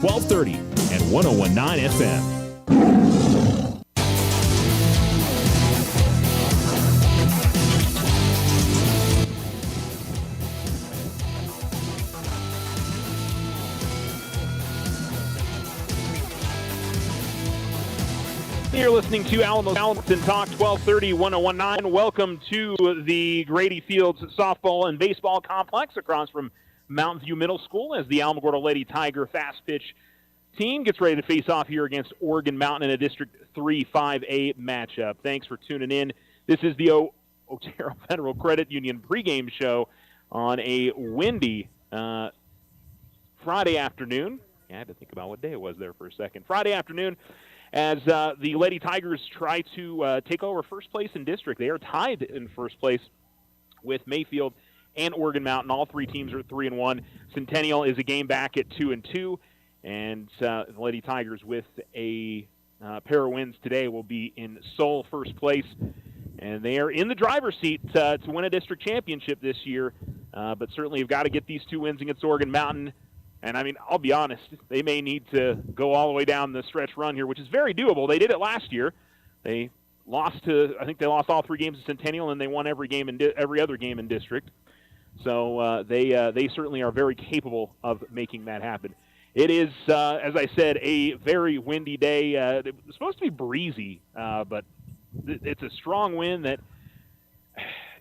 1230 and 101.9 FM. You're listening to Alamo Sports Talk, 1230, 101.9. Welcome to the Grady Fields Softball and Baseball Complex across from Mountain View Middle School as the Alamogordo Lady Tiger fast pitch team gets ready to face off here against Oregon Mountain in a District 3-5A matchup. Thanks for tuning in. This is the Otero Federal Credit Union pregame show on a windy Friday afternoon. I had to think about what day it was there for a second. Friday afternoon, as the Lady Tigers try to take over first place in district. They are tied in first place with Mayfield and Oregon Mountain. All three teams are 3-1. Centennial is a game back at 2-2, and the Lady Tigers with a pair of wins today will be in sole first place, and they are in the driver's seat to win a district championship this year, but certainly have got to get these two wins against Oregon Mountain. And, I mean, I'll be honest, they may need to go all the way down the stretch run here, which is very doable. They did it last year. They lost they lost all three games to Centennial, and they won every other game in district. So they certainly are very capable of making that happen. It is, as I said, a very windy day. It was supposed to be breezy, but it's a strong wind that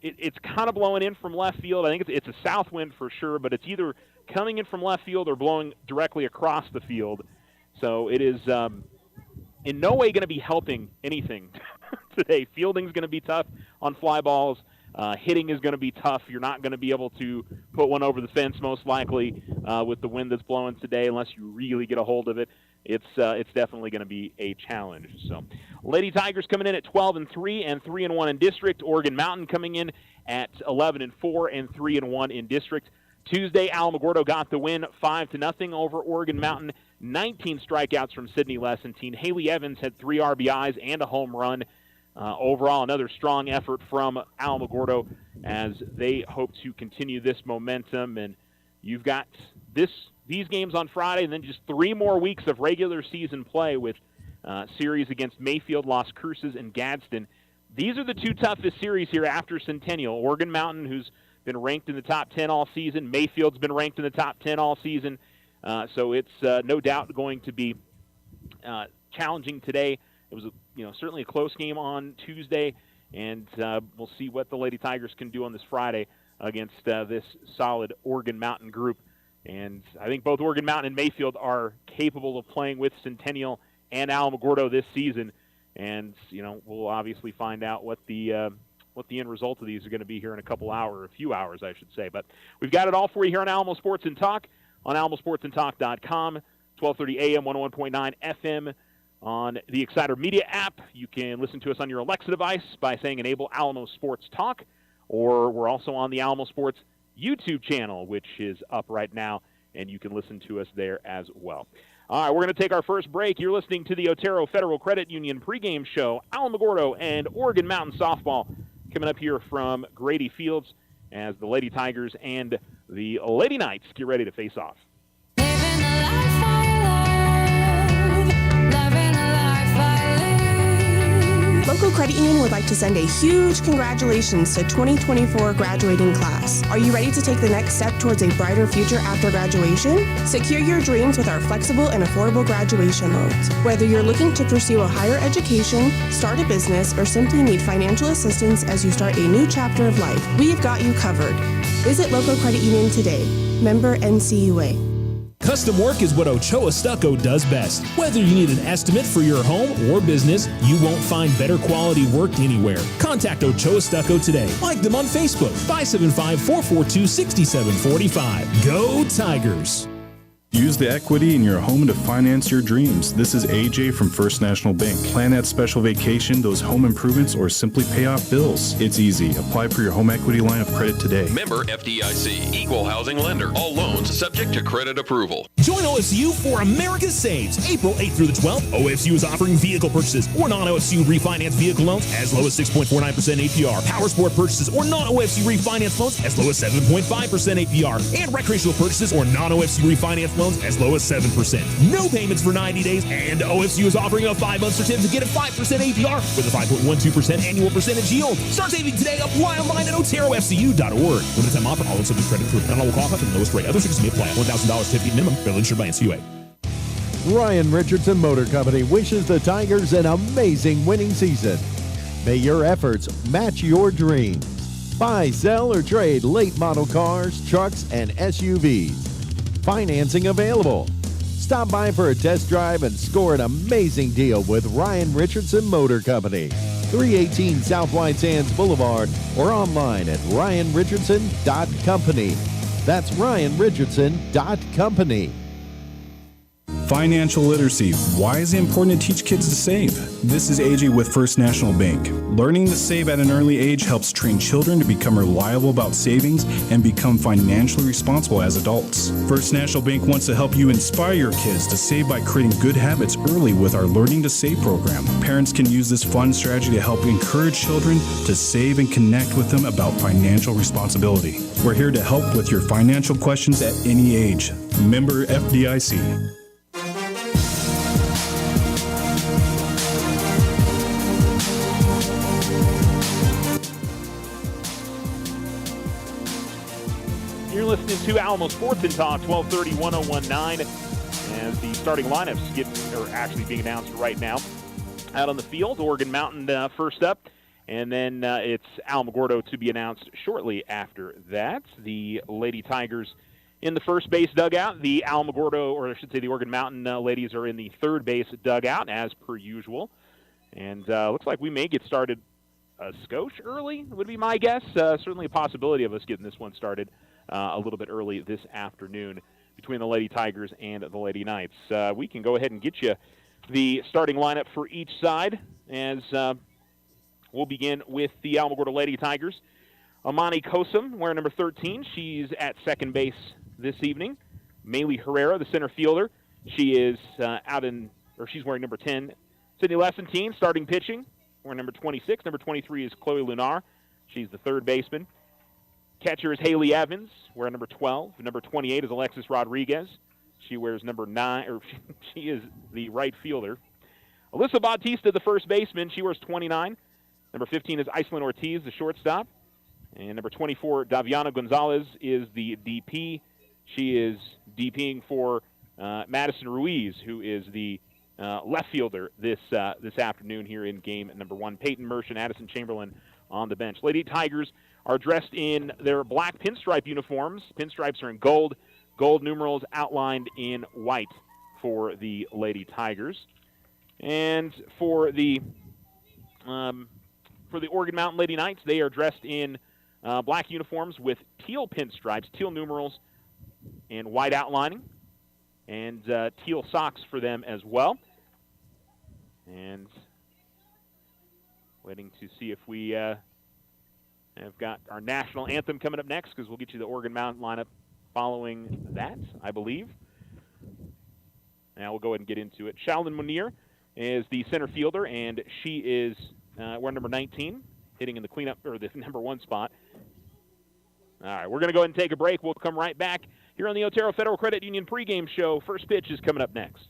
it's kind of blowing in from left field. I think it's a south wind for sure, but it's either coming in from left field or blowing directly across the field. So it is in no way going to be helping anything today. Fielding's going to be tough on fly balls. Hitting is going to be tough. You're not going to be able to put one over the fence most likely with the wind that's blowing today unless you really get a hold of it. It's definitely going to be a challenge. So, Lady Tigers coming in at 12-3 and 3-1 in district. Oregon Mountain coming in at 11-4 and 3-1 in district. Tuesday, Alamogordo got the win 5-0 over Oregon Mountain. 19 strikeouts from Sydney Lessentine. Haley Evans had 3 RBIs and a home run. Overall, another strong effort from Alamogordo as they hope to continue this momentum. And you've got these games on Friday, and then just 3 more weeks of regular season play with series against Mayfield, Las Cruces, and Gadsden. These are the 2 toughest series here after Centennial. Oregon Mountain, who's been ranked in the top 10 all season. Mayfield's been ranked in the top 10 all season. So it's no doubt going to be challenging today. It was certainly a close game on Tuesday, and we'll see what the Lady Tigers can do on this Friday against this solid Oregon Mountain group. And I think both Oregon Mountain and Mayfield are capable of playing with Centennial and Alamogordo this season. And, we'll obviously find out what the end result of these are going to be here in a few hours, I should say. But we've got it all for you here on Alamo Sports and Talk, on alamosportsandtalk.com, 1230 AM, 101.9 FM, on the Exciter Media app. You can listen to us on your Alexa device by saying enable Alamo Sports Talk, or we're also on the Alamo Sports YouTube channel, which is up right now, and you can listen to us there as well. All right, we're going to take our first break. You're listening to the Otero Federal Credit Union pregame show, Alamogordo and Oregon Mountain Softball, coming up here from Grady Fields as the Lady Tigers and the Lady Knights get ready to face off. Local Credit Union would like to send a huge congratulations to 2024 graduating class. Are you ready to take the next step towards a brighter future after graduation? Secure your dreams with our flexible and affordable graduation loans. Whether you're looking to pursue a higher education, start a business, or simply need financial assistance as you start a new chapter of life, we've got you covered. Visit Local Credit Union today. Member NCUA. Custom work is what Ochoa Stucco does best. Whether you need an estimate for your home or business, you won't find better quality work anywhere. Contact Ochoa Stucco today. Like them on Facebook, 575-442-6745. Go Tigers! Use the equity in your home to finance your dreams. This is AJ from First National Bank. Plan that special vacation, those home improvements, or simply pay off bills. It's easy. Apply for your home equity line of credit today. Member FDIC. Equal housing lender. All loans subject to credit approval. Join OFCU for America Saves. April 8th through the 12th, OFCU is offering vehicle purchases or non-OFCU refinance vehicle loans as low as 6.49% APR. Power sport purchases or non-OFCU refinance loans as low as 7.5% APR. And recreational purchases or non-OFCU refinance loans as low as 7%. No payments for 90 days, and OSU is offering a 5-month certificate at 5% APR with a 5.12% annual percentage yield. Start saving today. Apply online at oterofcu.org. Limited time offer. All subject credit approved. Not all will qualify for the lowest rate. Other restrictions may apply. $1,000 certificate minimum. Bill insured by NCUA. Ryan Richardson Motor Company wishes the Tigers an amazing winning season. May your efforts match your dreams. Buy, sell, or trade late model cars, trucks, and SUVs. Financing available. Stop by for a test drive and score an amazing deal with Ryan Richardson Motor Company. 318 South White Sands Boulevard or online at ryanrichardson.company. That's ryanrichardson.company. Financial literacy. Why is it important to teach kids to save? This is AJ with First National Bank. Learning to save at an early age helps train children to become reliable about savings and become financially responsible as adults. First National Bank wants to help you inspire your kids to save by creating good habits early with our Learning to Save program. Parents can use this fun strategy to help encourage children to save and connect with them about financial responsibility. We're here to help with your financial questions at any age. Member FDIC. You're listening to Alamo Sports and Talk, 1230 1019, as the starting lineups actually being announced right now. Out on the field, Oregon Mountain first up, and then it's Alamogordo to be announced shortly after that. The Lady Tigers in the first base dugout. The Alamogordo, or I should say the Oregon Mountain ladies, are in the third base dugout, as per usual. And looks like we may get started a skosh early, would be my guess. Certainly a possibility of us getting this one started a little bit early this afternoon between the Lady Tigers and the Lady Knights. We can go ahead and get you the starting lineup for each side, as we'll begin with the Alamogordo Lady Tigers. Amani Kosum, wearing number 13. She's at second base this evening. Maylee Herrera, the center fielder. She is she's wearing number 10. Sydney Lessentine, starting pitching, wearing number 26. Number 23 is Chloe Lunar. She's the third baseman. Catcher is Haley Evans, wearing number 12. Number 28 is Alexis Rodriguez. She wears number 9, or she is the right fielder. Alyssa Bautista, the first baseman, she wears 29. Number 15 is Iceland Ortiz, the shortstop. And number 24, Daviana Gonzalez, is the DP. She is DPing for Madison Ruiz, who is the left fielder this afternoon here in game number 1. Peyton Mersh and Addison Chamberlain on the bench. Lady Tigers are dressed in their black pinstripe uniforms. Pinstripes are in gold. Gold numerals outlined in white for the Lady Tigers. And for the Oregon Mountain Lady Knights, they are dressed in black uniforms with teal pinstripes, teal numerals, and white outlining, and teal socks for them as well. And waiting to see if we have got our national anthem coming up next, because we'll get you the Oregon Mountain lineup following that, I believe. Now we'll go ahead and get into it. Sheldon Munir is the center fielder, and she is wearing number 19, hitting in the cleanup, or the number 1 spot. All right, we're going to go ahead and take a break. We'll come right back here on the Otero Federal Credit Union pregame show. First pitch is coming up next.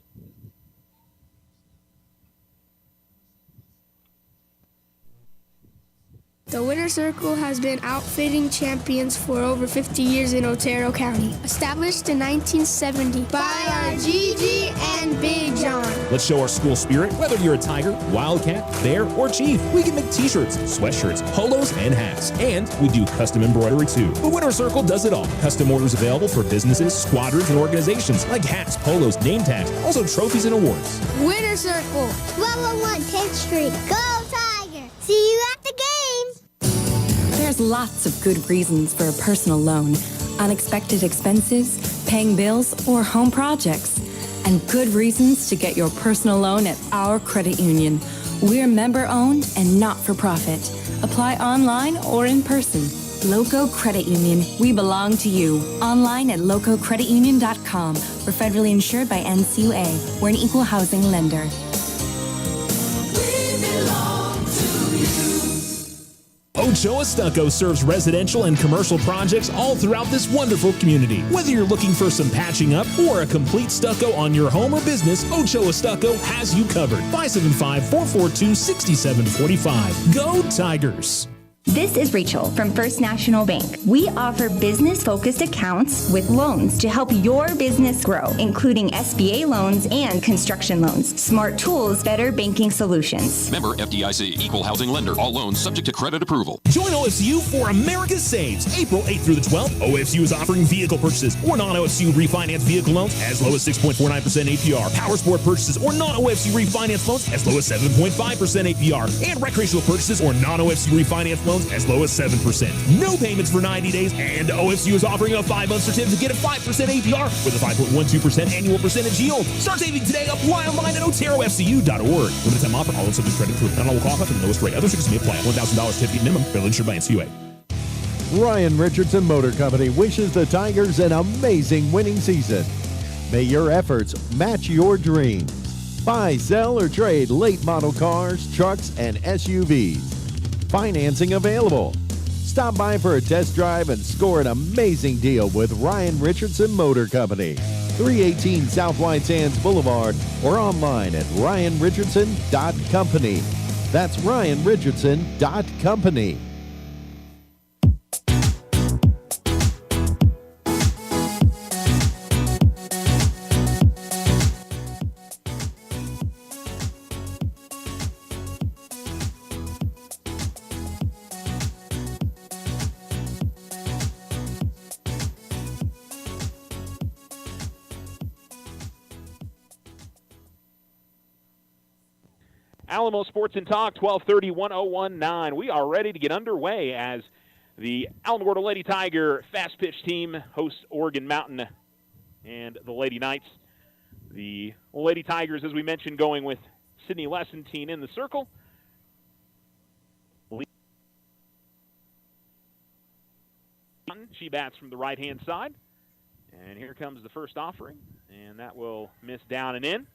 The Winter Circle has been outfitting champions for over 50 years in Otero County. Established in 1970 by our Gigi and Big John. Let's show our school spirit. Whether you're a Tiger, Wildcat, Bear, or Chief, we can make t-shirts, sweatshirts, polos, and hats. And we do custom embroidery too. The Winter Circle does it all. Custom orders available for businesses, squadrons, and organizations like hats, polos, name tags, also trophies and awards. Winter Circle, 1201 10th Street. Go Tiger! See you at the games! There's lots of good reasons for a personal loan. Unexpected expenses, paying bills, or home projects. And good reasons to get your personal loan at our credit union. We're member-owned and not-for-profit. Apply online or in person. Loco Credit Union. We belong to you. Online at lococreditunion.com. We're federally insured by NCUA. We're an equal housing lender. Ochoa Stucco serves residential and commercial projects all throughout this wonderful community. Whether you're looking for some patching up or a complete stucco on your home or business, Ochoa Stucco has you covered. 575-442-6745. Go Tigers! This is Rachel from First National Bank. We offer business-focused accounts with loans to help your business grow, including SBA loans and construction loans. Smart tools, better banking solutions. Member FDIC, equal housing lender. All loans subject to credit approval. Join OSU for America Saves. April 8th through the 12th, OSU is offering vehicle purchases or non-OSU refinance vehicle loans as low as 6.49% APR. Power sport purchases or non-OSU refinance loans as low as 7.5% APR. And recreational purchases or non-OSU refinance loans as low as 7%. No payments for 90 days, and OSU is offering a 5-month certificate to get a 5% APR with a 5.12% annual percentage yield. Start saving today. Apply online at OteroFCU.org. Limited time offer. All in subject credit approval. Not all will qualify for the lowest rate. Other restrictions may apply. $1,000 certificate minimum. Fairly insured by NCUA. Ryan Richardson Motor Company wishes the Tigers an amazing winning season. May your efforts match your dreams. Buy, sell, or trade late model cars, trucks, and SUVs. Financing available. Stop by for a test drive and score an amazing deal with Ryan Richardson Motor Company. 318 South White Sands Boulevard or online at ryanrichardson.company. That's ryanrichardson.company. Alamo Sports and Talk, 1230-1019. We are ready to get underway as the Alamogordo Lady Tiger fast pitch team hosts Oregon Mountain and the Lady Knights. The Lady Tigers, as we mentioned, going with Sydney Lessentine in the circle. She bats from the right-hand side. And here comes the first offering, and that will miss down and in.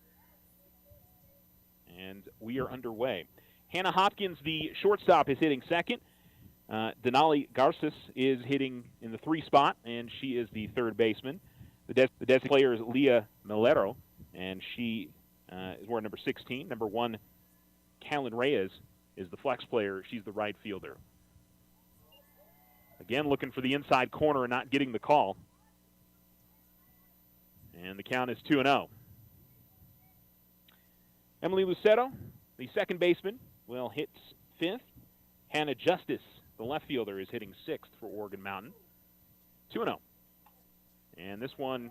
And we are underway. Hannah Hopkins, the shortstop, is hitting second. Denali Garces is hitting in the 3 spot, and she is the third baseman. The designated player is Leah Melero, and she is wearing number 16. Number 1, Callan Reyes, is the flex player. She's the right fielder. Again, looking for the inside corner and not getting the call. And the count is 2-0. Emily Lucero, the second baseman, will hit 5th. Hannah Justice, the left fielder, is hitting 6th for Oregon Mountain. 2-0. And this one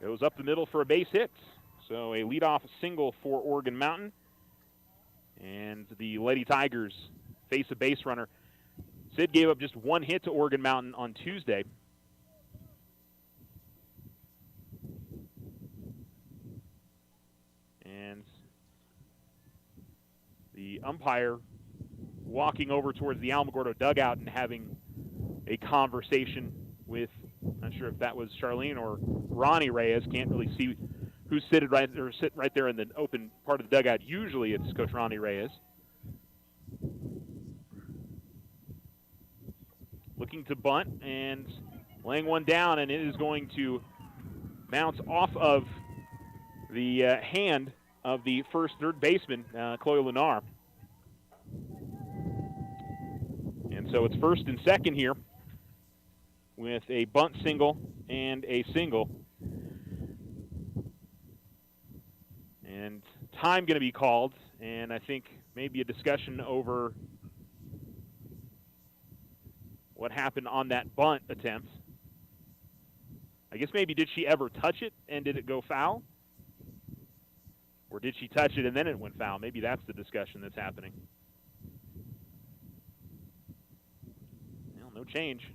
goes up the middle for a base hit. So a leadoff single for Oregon Mountain. And the Lady Tigers face a base runner. Sid gave up just 1 hit to Oregon Mountain on Tuesday. And the umpire walking over towards the Alamogordo dugout and having a conversation with, not sure if that was Charlene or Ronnie Reyes. Can't really see who's sitting right there in the open part of the dugout. Usually it's Coach Ronnie Reyes. Looking to bunt and laying one down, and it is going to bounce off of the hand of the third baseman, Chloe Lunar. And so it's first and second here with a bunt single and a single. And time going to be called, and I think maybe a discussion over what happened on that bunt attempt. I guess maybe did she ever touch it and did it go foul? Or did she touch it and then it went foul? Maybe that's the discussion that's happening. Well, no change.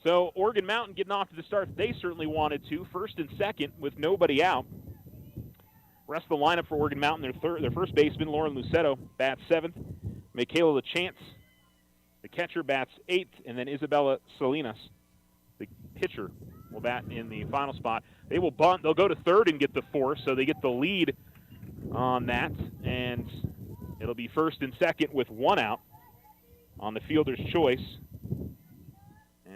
So Oregon Mountain getting off to the start they certainly wanted to. First and second with nobody out. Rest of the lineup for Oregon Mountain, their first baseman, Lauren Lucetto, bats 7th. Michaela LaChance, the catcher, bats 8th. And then Isabella Salinas, the pitcher, will bat in the final spot. They will bunt. They'll go to third and get the 4th, so they get the lead on that, and it'll be first and second with one out on the fielder's choice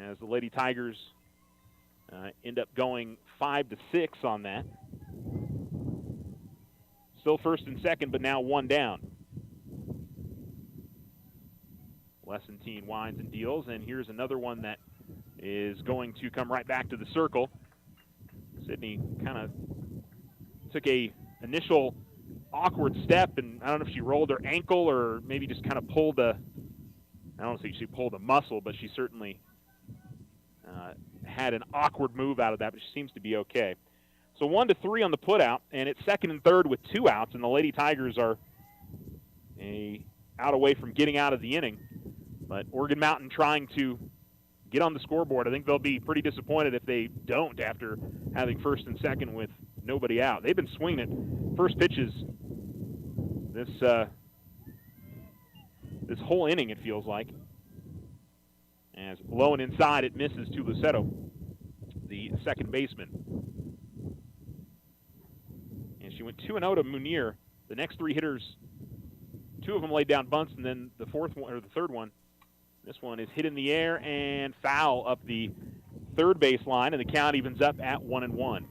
as the Lady Tigers end up going 5-6 on that. Still first and second, but now one down. Lessentine winds and deals, and here's another one that is going to come right back to the circle. Sydney kind of took a initial awkward step, and I don't know if she rolled her ankle or maybe just kind of pulled I don't think she pulled a muscle, but she certainly had an awkward move out of that, but she seems to be okay. So 1-3 on the putout, and it's second and third with 2 outs, and the Lady Tigers are out away from getting out of the inning. But Oregon Mountain trying to get on the scoreboard. I think they'll be pretty disappointed if they don't after having first and second with nobody out. They've been swinging it first pitches this whole inning, it feels like. As low and inside, it misses to Lucero, the second baseman. And she went 2-0 to Munier. The next 3 hitters, 2 of them laid down bunts, and then the third one, this one is hit in the air and foul up the third base line, and the count evens up at 1-1.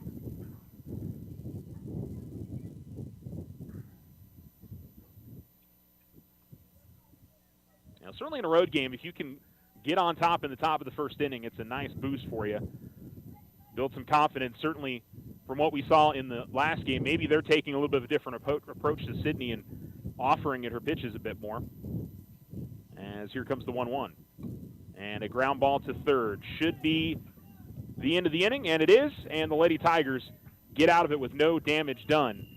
Now, certainly in a road game, if you can get on top in the top of the first inning, it's a nice boost for you. Build some confidence. Certainly, from what we saw in the last game, maybe they're taking a little bit of a different approach to Sydney and offering it her pitches a bit more. As here comes the 1-1. And a ground ball to third. Should be the end of the inning, and it is. And the Lady Tigers get out of it with no damage done.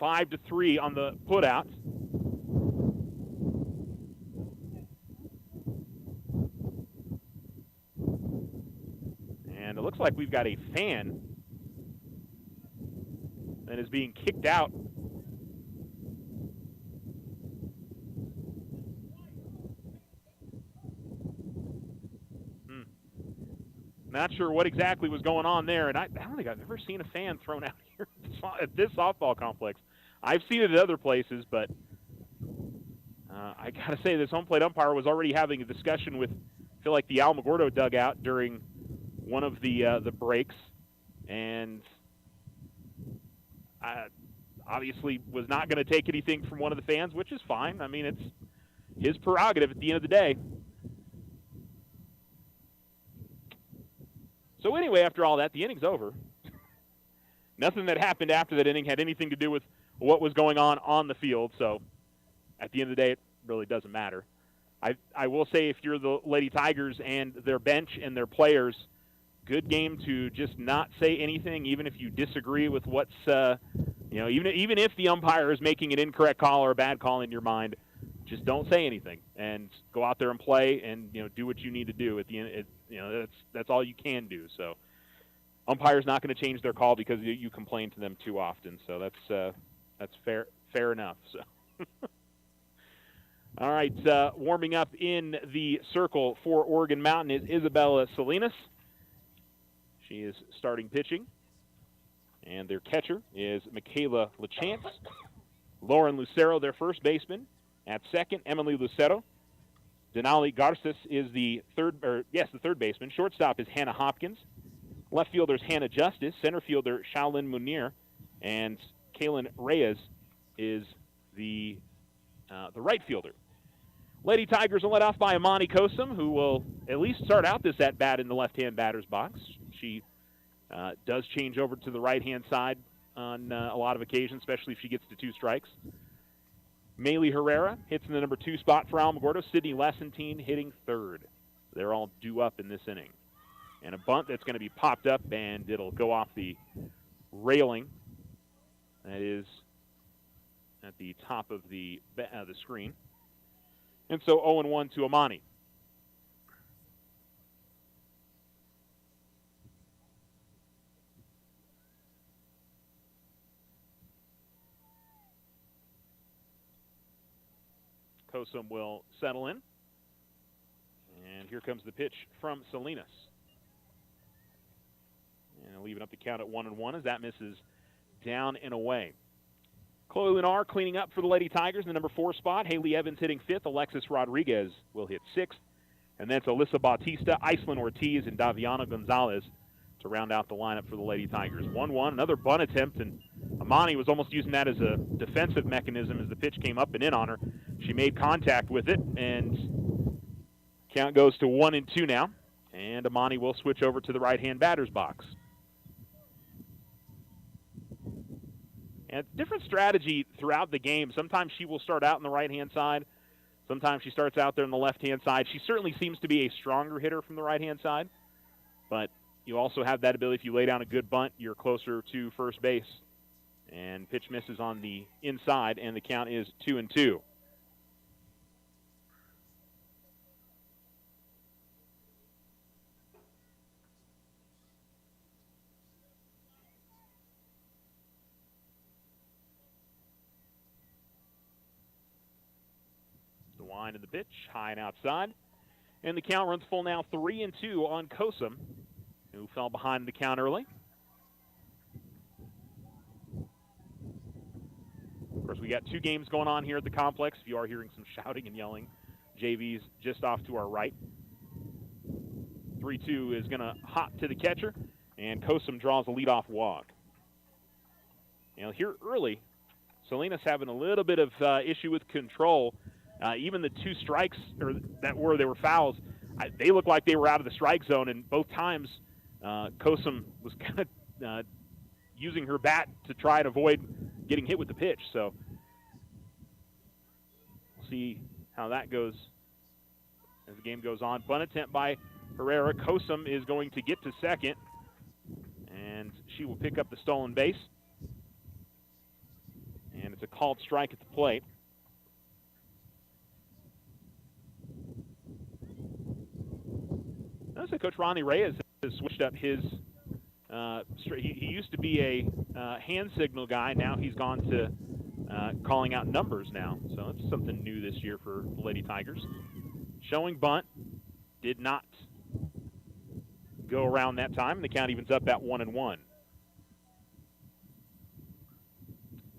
5-3 on the putout. And it looks like we've got a fan that is being kicked out. Not sure what exactly was going on there, and I don't think I've ever seen a fan thrown out here at this softball complex. I've seen it at other places, but I got to say this home plate umpire was already having a discussion with, I feel like, the Alamogordo dugout during one of the breaks, and obviously was not going to take anything from one of the fans, which is fine. I mean, it's his prerogative at the end of the day. So anyway, after all that, the inning's over. Nothing that happened after that inning had anything to do with what was going on the field. So at the end of the day, it really doesn't matter. I will say, if you're the Lady Tigers and their bench and their players, good game to just not say anything, even if you disagree with what's, even if the umpire is making an incorrect call or a bad call in your mind, just don't say anything and go out there and play and, do what you need to do at the end. That's all you can do. So umpire's not going to change their call because you complain to them too often. So that's fair enough. So. All right, warming up in the circle for Oregon Mountain is Isabella Salinas. She is starting pitching. And their catcher is Michaela LaChance. Lauren Lucero, their first baseman. At second, Emily Lucero. Denali Garces is the third baseman. Shortstop is Hannah Hopkins. Left fielder is Hannah Justice. Center fielder, Shaolin Munir. And Kaylin Reyes is the right fielder. Lady Tigers are led off by Amani Kosum, who will at least start out this at-bat in the left-hand batter's box. She does change over to the right-hand side on a lot of occasions, especially if she gets to 2 strikes. Maylee Herrera hits in the number 2 spot for Alamogordo. Sydney Lessentine hitting third. They're all due up in this inning. And a bunt that's going to be popped up, and it'll go off the railing. That is at the top of the screen. And so 0-1 to Amani. Kosum will settle in. And here comes the pitch from Salinas. And leaving up the count at 1-1 as that misses down and away. Chloe Lunar cleaning up for the Lady Tigers in the number 4 spot. Haley Evans hitting 5th. Alexis Rodriguez will hit 6th. And then it's Alyssa Bautista, Iceland Ortiz, and Daviana Gonzalez to round out the lineup for the Lady Tigers. 1-1, another bunt attempt, and Amani was almost using that as a defensive mechanism as the pitch came up and in on her. She made contact with it, and count goes to 1-2 now. And Amani will switch over to the right-hand batter's box. And it's a different strategy throughout the game. Sometimes she will start out on the right-hand side. Sometimes she starts out there on the left-hand side. She certainly seems to be a stronger hitter from the right-hand side. But you also have that ability. If you lay down a good bunt, you're closer to first base. And pitch misses on the inside, and the count is 2-2. Wind of the pitch, high and outside. And the count runs full now, 3-2 on Kosum, who fell behind the count early. Of course, we got 2 games going on here at the complex. If you are hearing some shouting and yelling, JV's just off to our right. 3-2 is going to hop to the catcher, and Kosum draws a leadoff walk. Now, here early, Salinas having a little bit of issue with control. Even the 2 strikes they were fouls, they looked like they were out of the strike zone, and both times Kosum was kind of using her bat to try and avoid getting hit with the pitch. So we'll see how that goes as the game goes on. Bunt attempt by Herrera. Kosum is going to get to second, and she will pick up the stolen base. And it's a called strike at the plate. Notice that Coach Ronnie Reyes has switched up his he used to be a hand signal guy. Now he's gone to calling out numbers now. So it's something new this year for the Lady Tigers. Showing bunt. Did not go around that time. The count evens up at 1-1.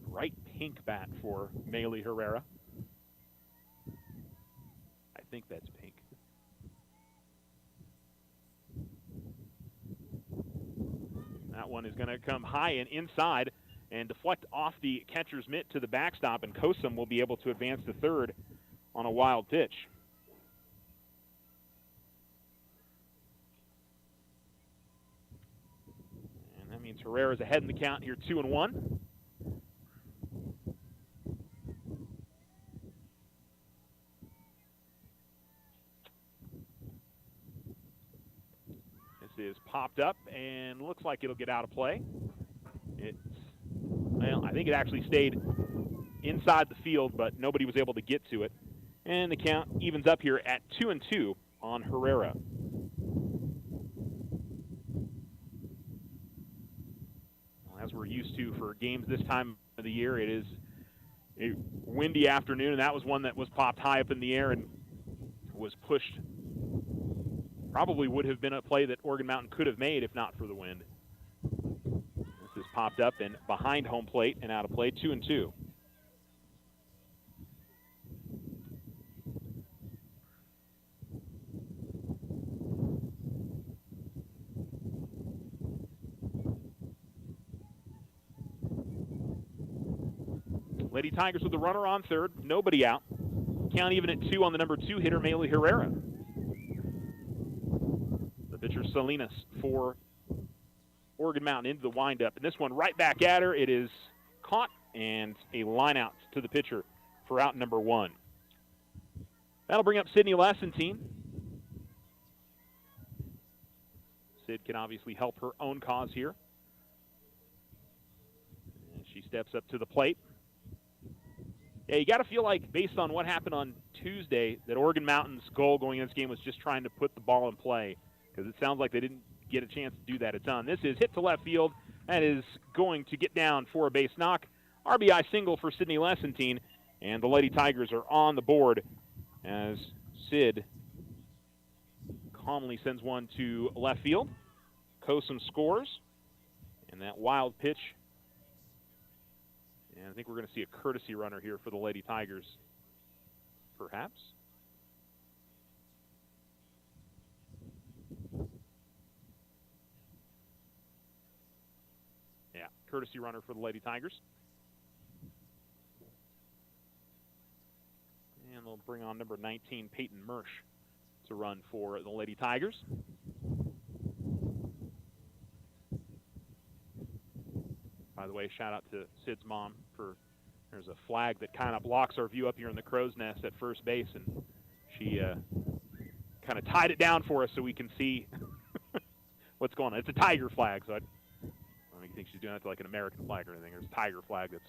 Bright pink bat for Maylee Herrera. I think that's pink. That one is going to come high and inside and deflect off the catcher's mitt to the backstop, and Kosum will be able to advance to third on a wild pitch. And that means Herrera's ahead in the count here, 2-1. Is popped up and looks like it'll get out of play. Well, I think it actually stayed inside the field, but nobody was able to get to it. And the count evens up here at 2-2 on Herrera. Well, as we're used to for games this time of the year, it is a windy afternoon, and that was one that was popped high up in the air and was pushed. Probably would have been a play that Oregon Mountain could have made if not for the wind. This is popped up and behind home plate and out of play, 2-2. Lady Tigers with the runner on third, nobody out. Count even at 2 on the number 2 hitter, Maylee Herrera. Pitcher Salinas for Oregon Mountain into the windup. And this one right back at her. It is caught and a line out to the pitcher for out number 1. That'll bring up Sydney Lessentine. Sid can obviously help her own cause here. And she steps up to the plate. Yeah, you got to feel like, based on what happened on Tuesday, that Oregon Mountain's goal going into this game was just trying to put the ball in play, because it sounds like they didn't get a chance to do that a ton. This is hit to left field. That is going to get down for a base knock. RBI single for Sydney Lessentine, and the Lady Tigers are on the board as Sid calmly sends one to left field. Kosum scores, And that wild pitch. And I think we're going to see a courtesy runner here for the Lady Tigers, perhaps. Yeah, courtesy runner for the Lady Tigers. And they'll bring on number 19, Peyton Mersch, to run for the Lady Tigers. By the way, shout out to Sid's mom for, there's a flag that kind of blocks our view up here in the crow's nest at first base, and she kind of tied it down for us so we can see what's going on. It's a tiger flag, so I don't think she's doing that to like an American flag or anything. There's a tiger flag that's,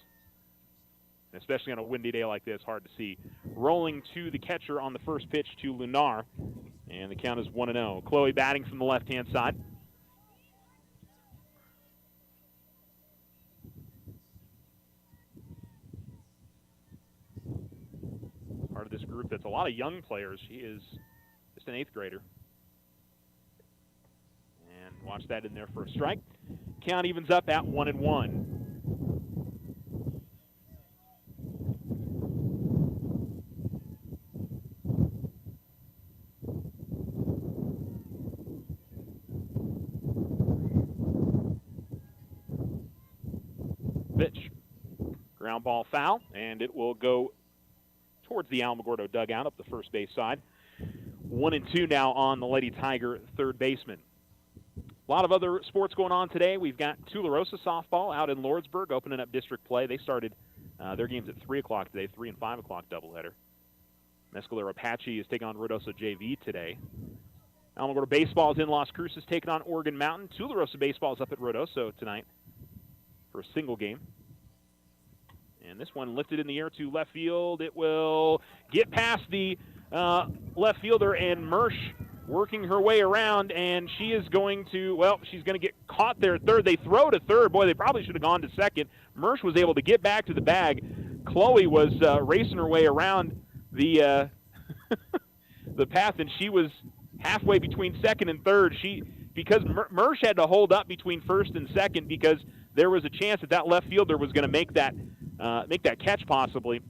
especially on a windy day like this, hard to see. Rolling to the catcher on the first pitch to Lunar, and the count is 1-0. Chloe batting from the left-hand side. Part of this group that's a lot of young players. She is just an 8th grader. And watch that in there for a strike. Count evens up at 1-1. Pitch. Ground ball foul, and it will go towards the Alamogordo dugout up the first base side. 1-2 now on the Lady Tiger third baseman. A lot of other sports going on today. We've got Tularosa softball out in Lordsburg opening up district play. They started their games at 3 o'clock today, 3 and 5 o'clock doubleheader. Mescalero Apache is taking on Ruidoso JV today. Alamogordo baseball is in Las Cruces taking on Oregon Mountain. Tularosa baseball is up at Ruidoso tonight for a single game. And this one lifted in the air to left field. It will get past the left fielder, and Mersch working her way around, and she is going to, well, she's going to get caught there at third. They throw to third. Boy, they probably should have gone to second. Mersch was able to get back to the bag. Chloe was racing her way around the the path, and she was halfway between second and third. Because Mersch had to hold up between first and second because there was a chance that left fielder was going to make that catch possibly.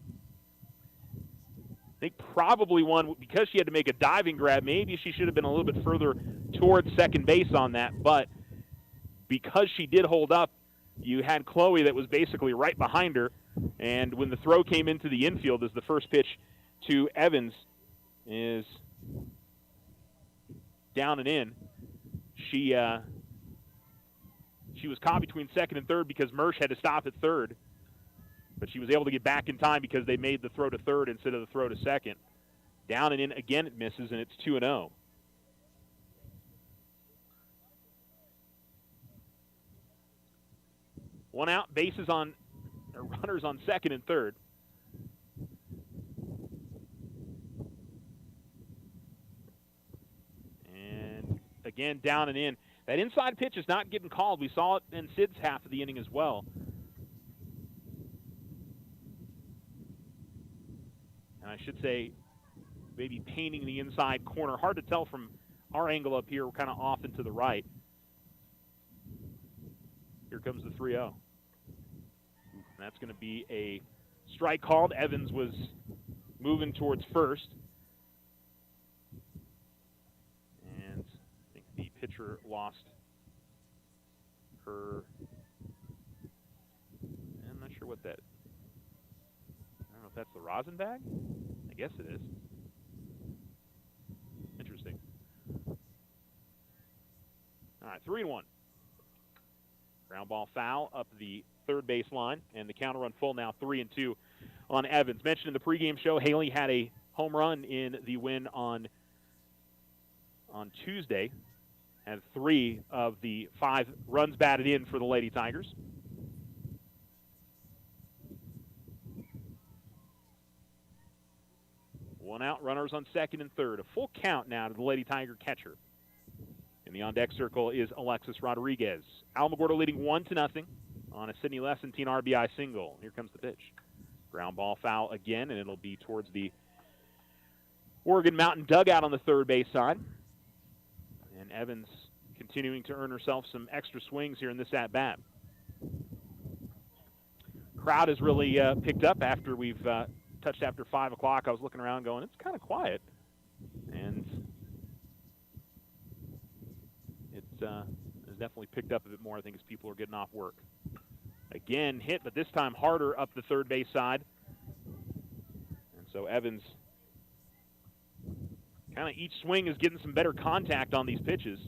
I think probably one, because she had to make a diving grab, maybe she should have been a little bit further towards second base on that. But because she did hold up, you had Chloe that was basically right behind her. And when the throw came into the infield as the first pitch to Evans is down and in, she was caught between second and third because Mersch had to stop at third. But she was able to get back in time because they made the throw to third instead of the throw to second. Down and in again, it misses, and it's 2-0. One out, runners on second and third. And again, down and in. That inside pitch is not getting called. We saw it in Sid's half of the inning as well. I should say, maybe painting the inside corner. Hard to tell from our angle up here. We're kind of off and to the right. Here comes the 3-0. That's going to be a strike called. Evans was moving towards first. And I think the pitcher lost her. I'm not sure what that is. I don't know if that's the rosin bag. I guess it is. Interesting. All right, 3-1. Ground ball foul up the third base line, and the counter run full now, 3-2 on Evans. Mentioned in the pregame show, Haley had a home run in the win on Tuesday. Had 3 of the 5 runs batted in for the Lady Tigers. One out, runners on second and third. A full count now to the Lady Tiger catcher. In the on-deck circle is Alexis Rodriguez. Alamogordo leading 1-0 on a Sydney Lessentine RBI single. Here comes the pitch. Ground ball foul again, and it'll be towards the Oregon Mountain dugout on the third base side. And Evans continuing to earn herself some extra swings here in this at-bat. crowd has really picked up after we've touched after 5 o'clock. I was looking around going, it's kind of quiet. And it's definitely picked up a bit more, I think, as people are getting off work. Again, hit, but this time harder up the third base side. And so Evans, kind of each swing is getting some better contact on these pitches.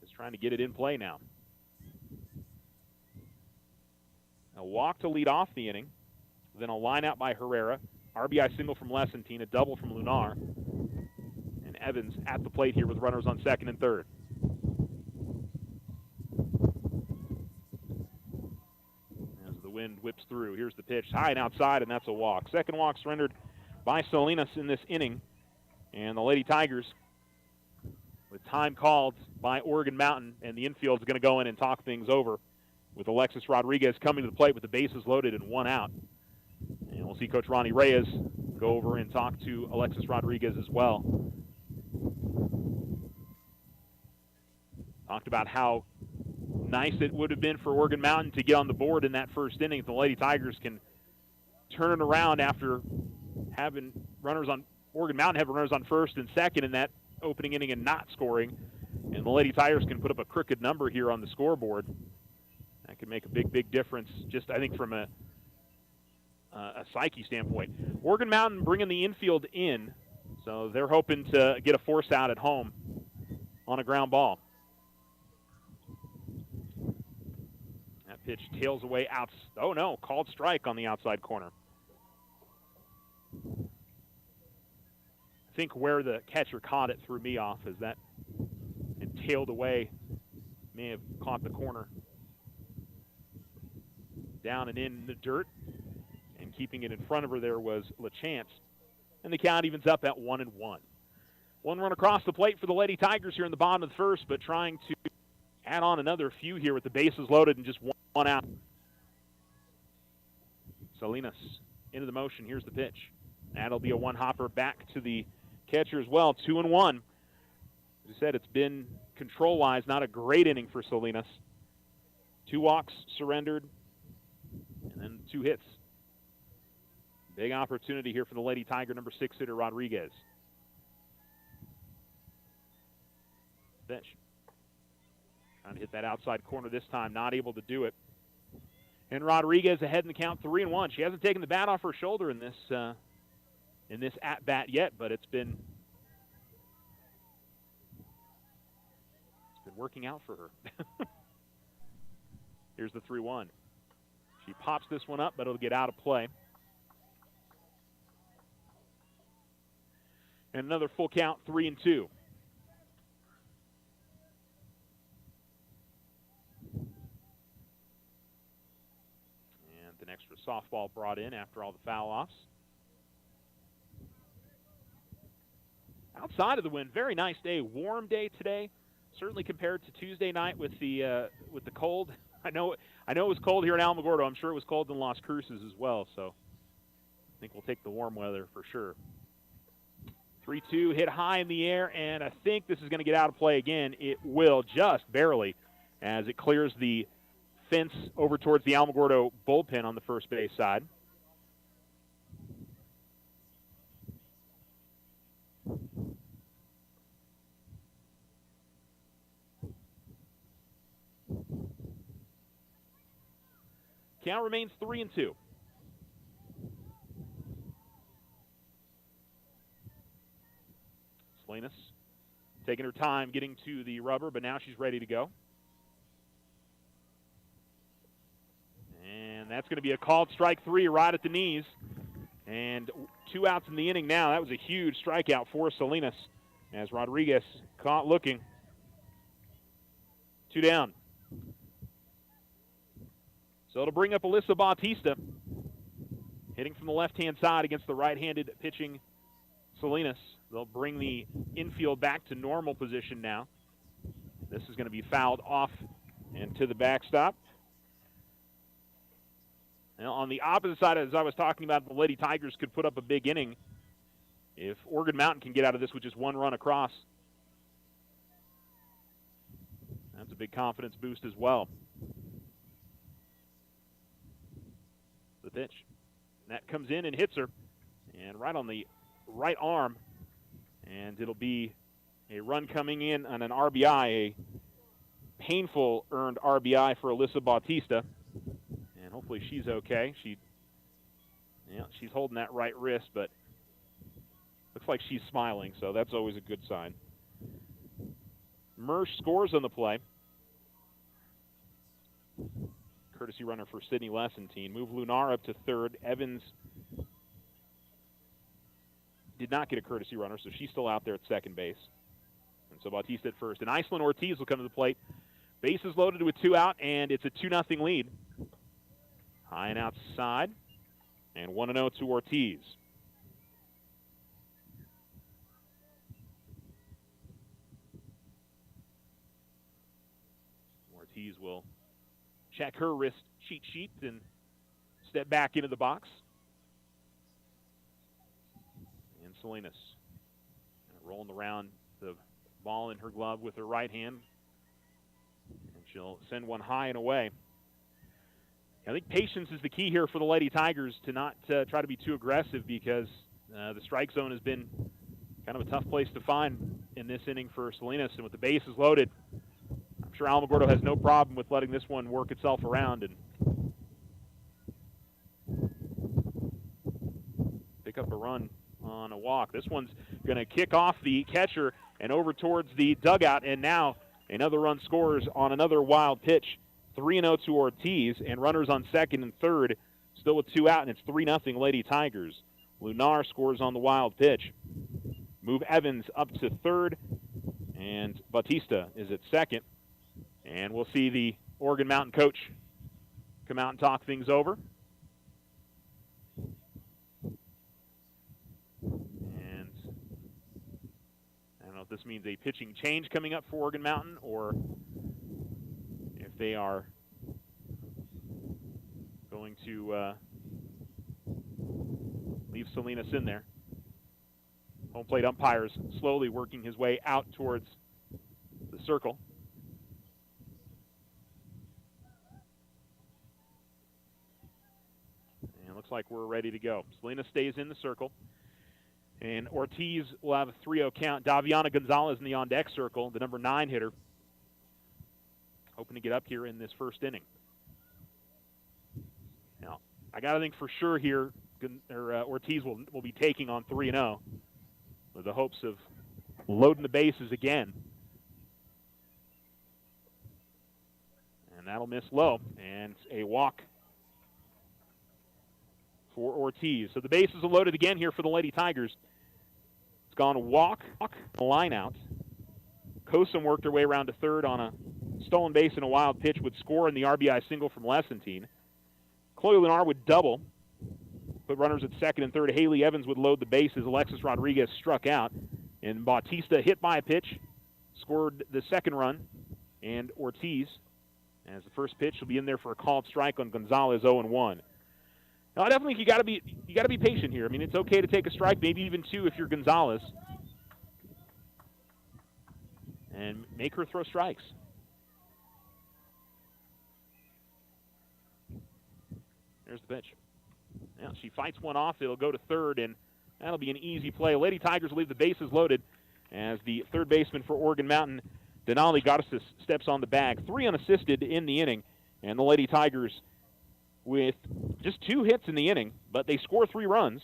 Just trying to get it in play now. A walk to lead off the inning. Then a line out by Herrera. RBI single from Lessentine, a double from Lunar. And Evans at the plate here with runners on second and third. As the wind whips through, here's the pitch. High and outside, and that's a walk. Second walk surrendered by Salinas in this inning. And the Lady Tigers, with time called by Oregon Mountain, and the infield is going to go in and talk things over with Alexis Rodriguez coming to the plate with the bases loaded and one out. And we'll see Coach Ronnie Reyes go over and talk to Alexis Rodriguez as well. Talked about how nice it would have been for Oregon Mountain to get on the board in that first inning. If the Lady Tigers can turn it around after having runners on Oregon Mountain have runners on first and second in that opening inning and not scoring, and the Lady Tigers can put up a crooked number here on the scoreboard. That could make a big, big difference, just I think from a psyche standpoint. Oregon Mountain bringing the infield in, so they're hoping to get a force out at home on a ground ball. That pitch tails away out. Oh no, called strike on the outside corner. I think where the catcher caught it threw me off, as that it tailed away, may have caught the corner. Down and in the dirt, and keeping it in front of her there was LaChance. And the count evens up at 1-1. One run across the plate for the Lady Tigers here in the bottom of the first, but trying to add on another few here with the bases loaded and just one out. Salinas into the motion. Here's the pitch. That'll be a one-hopper back to the catcher as well. 2-1. As I said, it's been control-wise not a great inning for Salinas. 2 walks surrendered, and then 2 hits. Big opportunity here for the Lady Tiger, number 6 hitter Rodriguez. Pitch. Trying to hit that outside corner this time, not able to do it. And Rodriguez ahead in the count, 3-1. She hasn't taken the bat off her shoulder in this at-bat yet, but it's been working out for her. Here's the 3-1. She pops this one up, but it'll get out of play. And another full count, 3-2. And an extra softball brought in after all the foul-offs. Outside of the wind, very nice day, warm day today. Certainly compared to Tuesday night with the cold. I know it was cold here in Alamogordo. I'm sure it was cold in Las Cruces as well. So I think we'll take the warm weather for sure. 3-2 hit high in the air, and I think this is going to get out of play again. It will, just barely, as it clears the fence over towards the Alamogordo bullpen on the first base side. Count remains 3-2. Salinas taking her time getting to the rubber, but now she's ready to go. And that's going to be a called strike 3 right at the knees. And 2 outs in the inning now. That was a huge strikeout for Salinas as Rodriguez caught looking. 2 down. So it'll bring up Alyssa Bautista, hitting from the left-hand side against the right-handed pitching Salinas. They'll bring the infield back to normal position now. This is going to be fouled off and to the backstop. Now, on the opposite side, as I was talking about, the Lady Tigers could put up a big inning if Oregon Mountain can get out of this with just 1 run across. That's a big confidence boost as well. the pitch. And that comes in and hits her, and right on the right arm, and it'll be a run coming in on an RBI, a painful earned RBI for Alyssa Bautista, and hopefully she's okay. She's holding that right wrist, but looks like she's smiling, so that's always a good sign. Mersch scores on the play. Courtesy runner for Sydney Lessentine. Move Lunar up to third. Evans did not get a courtesy runner, so she's still out there at second base. And so Bautista at first. And Iceland Ortiz will come to the plate. Bases loaded with 2 out, and it's a 2-0 lead. High and outside. And 1-0 to Ortiz. Ortiz will check her wrist cheat sheet and step back into the box. And Salinas rolling around the ball in her glove with her right hand. And she'll send one high and away. I think patience is the key here for the Lady Tigers to not try to be too aggressive, because the strike zone has been kind of a tough place to find in this inning for Salinas. And with the bases loaded, I'm sure Alamogordo has no problem with letting this one work itself around and pick up a run on a walk. This one's going to kick off the catcher and over towards the dugout, and now another run scores on another wild pitch. 3-0 to Ortiz, and runners on second and third, still with 2 out, and it's 3-0 Lady Tigers. Lunar scores on the wild pitch. Move Evans up to third, and Bautista is at second. And we'll see the Oregon Mountain coach come out and talk things over. And I don't know if this means a pitching change coming up for Oregon Mountain, or if they are going to leave Salinas in there. Home plate umpires slowly working his way out towards the circle. And it looks like we're ready to go. Salinas stays in the circle. And Ortiz will have a 3-0 count. Daviana Gonzalez in the on-deck circle, the number 9 hitter, hoping to get up here in this first inning. Now, I got to think for sure here Ortiz will be taking on 3-0 with the hopes of loading the bases again. And that'll miss low, and a walk for Ortiz. So the bases are loaded again here for the Lady Tigers. It's gone walk, line out. Kosum worked her way around to third on a stolen base and a wild pitch, would score in the RBI single from Lessentine. Chloe Lunar would double, put runners at second and third. Haley Evans would load the bases. Alexis Rodriguez struck out, and Bautista hit by a pitch, scored the second run, and Ortiz, as the first pitch, will be in there for a called strike on Gonzalez, 0-1. Now, I definitely think you got to be patient here. I mean, it's okay to take a strike, maybe even 2 if you're Gonzalez, and make her throw strikes. There's the pitch. Now she fights one off. It'll go to third, and that'll be an easy play. Lady Tigers will leave the bases loaded as the third baseman for Oregon Mountain, Denali Garces, steps on the bag. 3 unassisted in the inning, and the Lady Tigers with just 2 hits in the inning, but they score 3 runs.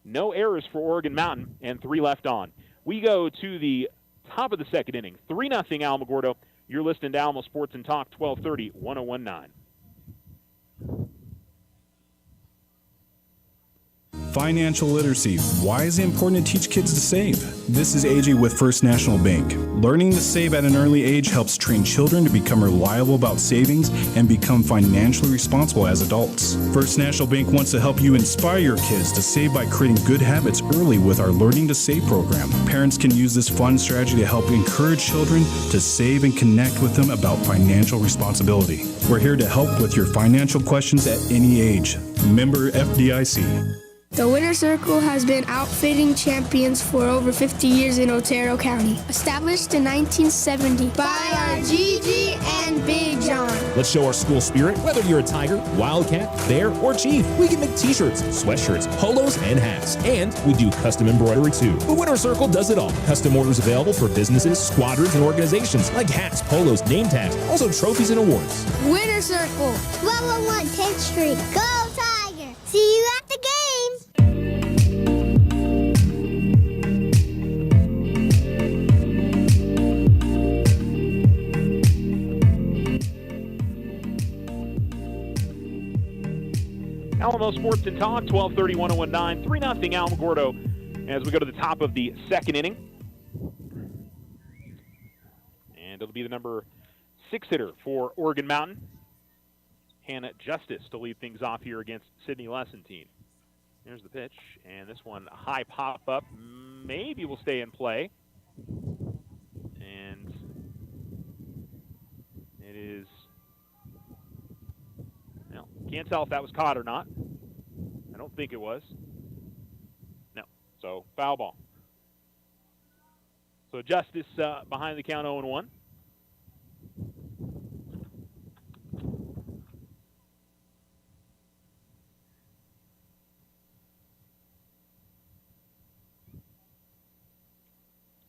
No errors for Oregon Mountain, and 3 left on. We go to the top of the second inning. 3-0 Alamogordo. You're listening to Alamo Sports and Talk, 1230, 1019. Financial literacy. Why is it important to teach kids to save? This is AJ with First National Bank. Learning to save at an early age helps train children to become reliable about savings and become financially responsible as adults. First National Bank wants to help you inspire your kids to save by creating good habits early with our Learning to Save program. Parents can use this fun strategy to help encourage children to save and connect with them about financial responsibility. We're here to help with your financial questions at any age. Member FDIC. The Winter Circle has been outfitting champions for over 50 years in Otero County. Established in 1970 by our Gigi and Big John. Let's show our school spirit. Whether you're a Tiger, Wildcat, Bear, or Chief, we can make t-shirts, sweatshirts, polos, and hats. And we do custom embroidery too. The Winter Circle does it all. Custom orders available for businesses, squadrons, and organizations like hats, polos, name tags, also trophies and awards. Winter Circle. 1201 10th Street. Go Tiger! See you at the game! Alamo Sports and Talk, 1230-1019, 3-0 Alamogordo as we go to the top of the second inning. And it'll be the number 6 hitter for Oregon Mountain, Hannah Justice, to lead things off here against Sydney Lessentine. Here's the pitch, and this one, a high pop-up, maybe will stay in play. And it is... Can't tell if that was caught or not. I don't think it was. No. So, foul ball. So, Justice behind the count 0-1.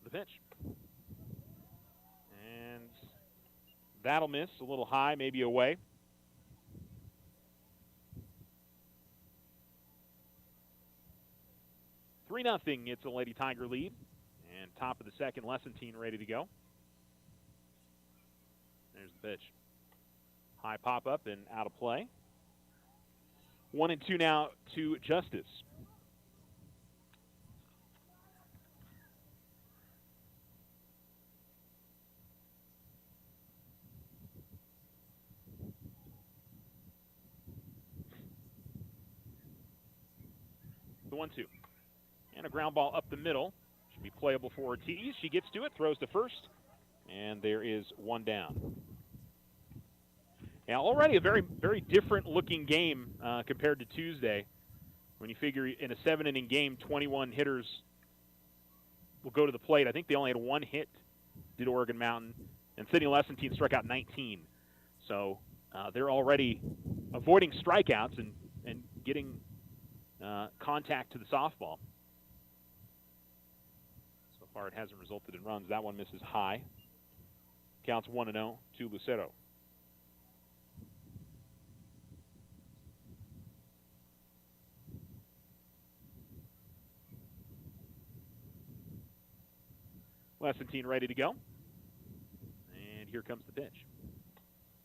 The pitch. And that'll miss. A little high, maybe away. 3-0, it's a Lady Tiger lead. And top of the second, Lessentine ready to go. There's the pitch. High pop-up and out of play. 1-2 now to Justice. The 1-2. And a ground ball up the middle. Should be playable for Ortiz. She gets to it, throws to first, and there is one down. Now, already a very, very different looking game compared to Tuesday. When you figure in a 7-inning game, 21 hitters will go to the plate. I think they only had one hit, did Oregon Mountain, and Sydney Lessentine struck out 19. So they're already avoiding strikeouts and getting contact to the softball. So far, it hasn't resulted in runs. That one misses high. Counts 1-0 to Lucero. Lessentine ready to go. And here comes the pitch.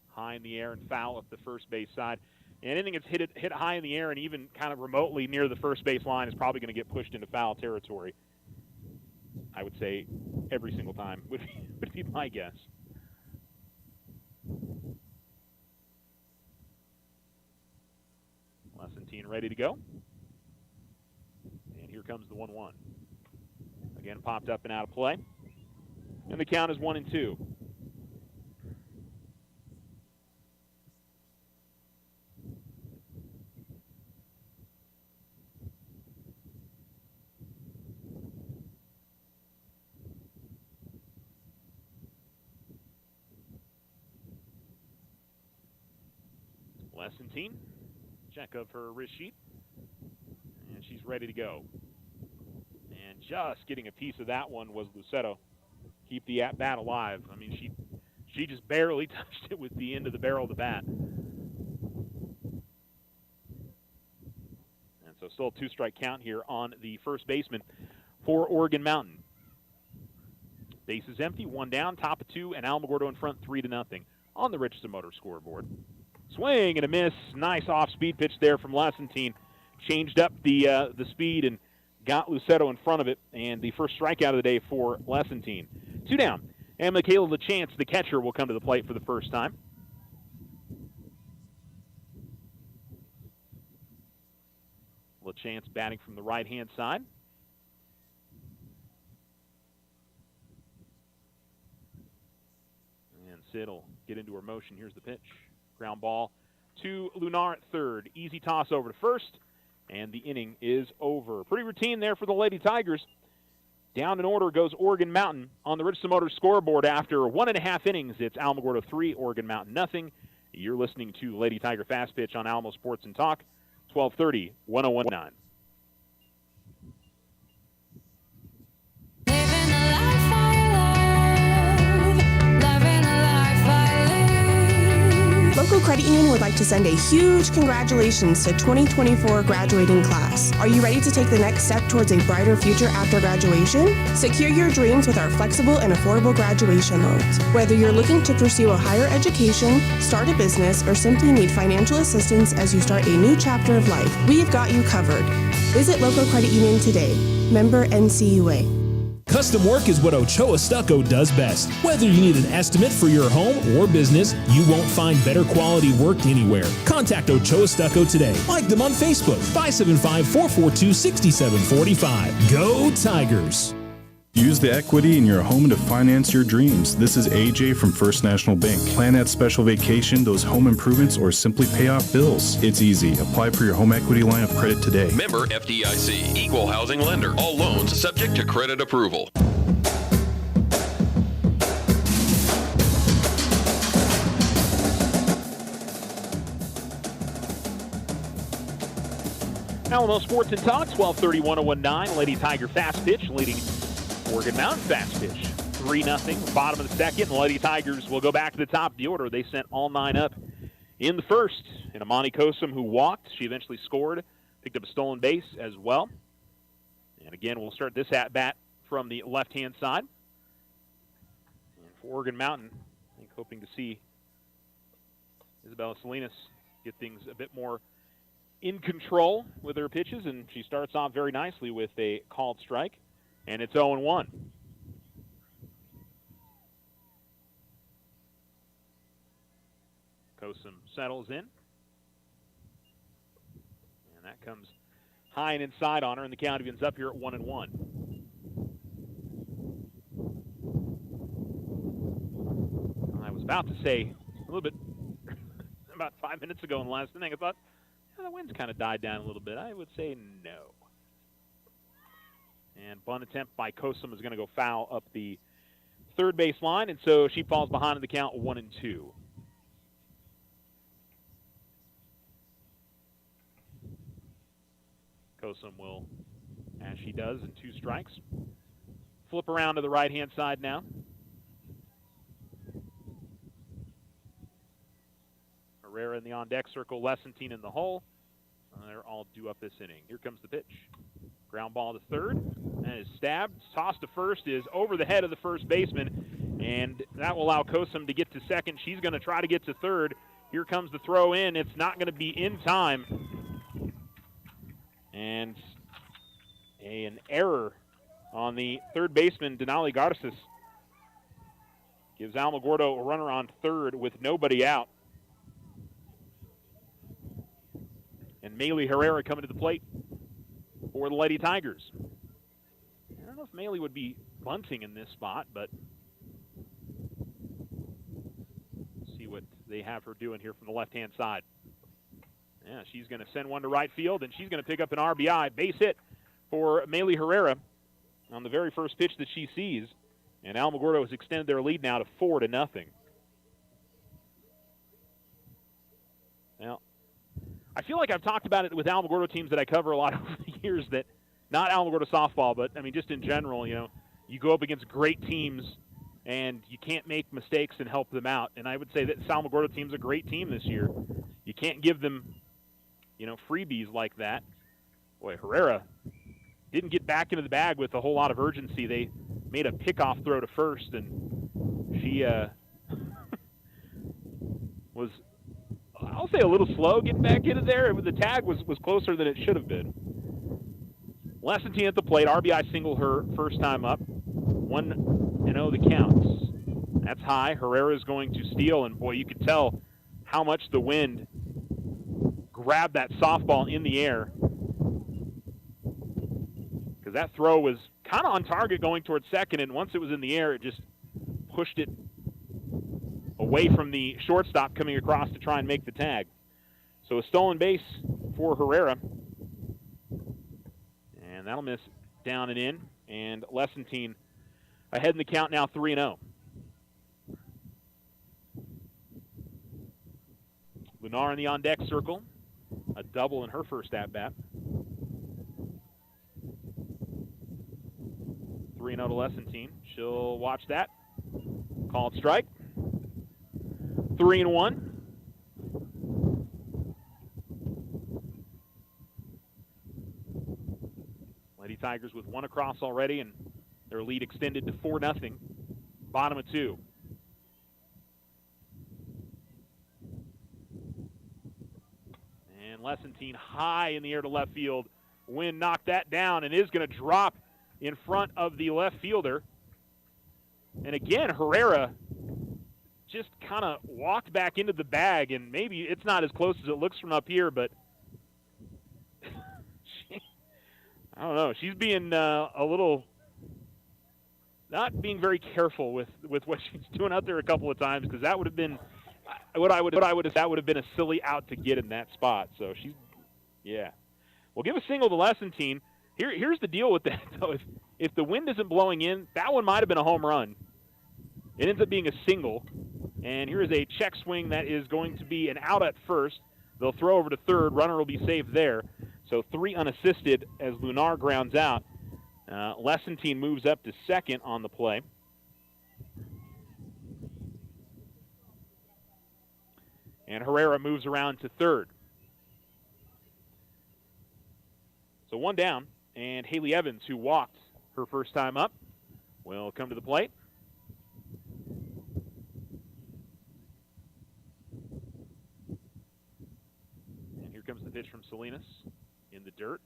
High in the air and foul up the first base side. And anything that's hit high in the air and even kind of remotely near the first base line is probably going to get pushed into foul territory. I would say every single time would be my guess. Lessentine ready to go. And here comes the 1-1. Again, popped up and out of play. And the count is 1-2. Lessentine, check of her wrist sheet, and she's ready to go. And just getting a piece of that one was Lucero. Keep the at-bat alive. I mean, she just barely touched it with the end of the barrel of the bat. And so still a two-strike count here on the first baseman for Oregon Mountain. Base is empty, one down, top of two, and Alamogordo in front 3-0 on the Richardson Motor scoreboard. Swing and a miss. Nice off-speed pitch there from Lessentine. Changed up the speed and got Lucero in front of it. And the first strikeout of the day for Lessentine. 2 down. And Michaela LaChance, the catcher, will come to the plate for the first time. LaChance batting from the right-hand side. And Sid will get into her motion. Here's the pitch. Ground ball to Lunar at third. Easy toss over to first. And the inning is over. Pretty routine there for the Lady Tigers. Down in order goes Oregon Mountain on the Richardson Motors scoreboard after 1.5 innings. It's Alamogordo 3, Oregon Mountain nothing. You're listening to Lady Tiger Fast Pitch on Alamo Sports and Talk, 1230, 1019. Local Credit Union would like to send a huge congratulations to 2024 graduating class. Are you ready to take the next step towards a brighter future after graduation? Secure your dreams with our flexible and affordable graduation loans. Whether you're looking to pursue a higher education, start a business, or simply need financial assistance as you start a new chapter of life, we've got you covered. Visit Local Credit Union today. Member NCUA. Custom work is what Ochoa Stucco does best. Whether you need an estimate for your home or business, you won't find better quality work anywhere. Contact Ochoa Stucco today. Like them on Facebook, 575-442-6745. Go Tigers! Use the equity in your home to finance your dreams. This is AJ from First National Bank. Plan that special vacation, those home improvements, or simply pay off bills. It's easy. Apply for your home equity line of credit today. Member FDIC, equal housing lender. All loans subject to credit approval. Alamo Sports and Talk, 1230, 1019. Lady Tiger Fast Pitch leading Oregon Mountain Fast Pitch 3-0, bottom of the second. And Lady Tigers will go back to the top of the order. They sent all 9 up in the first. And Amani Kosum, who walked, she eventually scored, picked up a stolen base as well. And again, we'll start this at-bat from the left-hand side. And for Oregon Mountain, I think hoping to see Isabella Salinas get things a bit more in control with her pitches, and she starts off very nicely with a called strike. And it's 0-1. Kosum settles in. And that comes high and inside on her, and the count evens up here at 1-1. I was about to say a little bit about 5 minutes ago in the last inning, I thought, the wind's kind of died down a little bit. I would say no. And bunt attempt by Kosum is going to go foul up the third base line, and so she falls behind in the count 1-2. Kosum will, as she does in 2 strikes, flip around to the right-hand side now. Herrera in the on-deck circle, Lessentine in the hole. They're all due up this inning. Here comes the pitch. Ground ball to third. That is stabbed. Toss to first is over the head of the first baseman, and that will allow Kosum to get to second. She's going to try to get to third. Here comes the throw in. It's not going to be in time. And an error on the third baseman, Denali Garces, gives Alamogordo a runner on third with nobody out. And Maylee Herrera coming to the plate for the Lady Tigers. I don't know if Maylee would be bunting in this spot, but see what they have her doing here from the left-hand side. Yeah, she's going to send one to right field, and she's going to pick up an RBI. Base hit for Maylee Herrera on the very first pitch that she sees. And Alamogordo has extended their lead now to 4-0. Now, I feel like I've talked about it with Alamogordo teams that I cover a lot over the years, that not Alamogordo softball, but I mean just in general, you know, you go up against great teams and you can't make mistakes and help them out. And I would say that this Alamogordo team's a great team this year. You can't give them, you know, freebies like that. Boy, Herrera didn't get back into the bag with a whole lot of urgency. They made a pickoff throw to first, and she was, I'll say, a little slow getting back into there. The tag was closer than it should have been. Lessentine at the plate. RBI single her first time up. 1-0 the counts. That's high. Herrera is going to steal, and boy, you could tell how much the wind grabbed that softball in the air, because that throw was kind of on target going towards second, and once it was in the air, it just pushed it away from the shortstop coming across to try and make the tag. So a stolen base for Herrera. And that'll miss down and in. And Lessentine ahead in the count now 3-0. Lunar in the on-deck circle. A double in her first at-bat. 3-0 to Lessentine. She'll watch that. Called strike. 3-1. Lady Tigers with one across already, and their lead extended to 4-0. Bottom of 2. And Lessentine high in the air to left field. Wind knocked that down and is going to drop in front of the left fielder. And again, Herrera just kind of walked back into the bag, and maybe it's not as close as it looks from up here, but I don't know. She's being a little, not being very careful with what she's doing out there a couple of times, because that would have been that would have been a silly out to get in that spot. So she's, yeah. We'll give a single to Lessentine. Here's the deal with that, though. If the wind isn't blowing in, that one might have been a home run. It ends up being a single. And here is a check swing that is going to be an out at first. They'll throw over to third. Runner will be saved there. So 3 unassisted as Lunar grounds out. Lessentine moves up to second on the play. And Herrera moves around to third. So 1 down. And Haley Evans, who walked her first time up, will come to the plate. And here comes the pitch from Salinas in the dirt.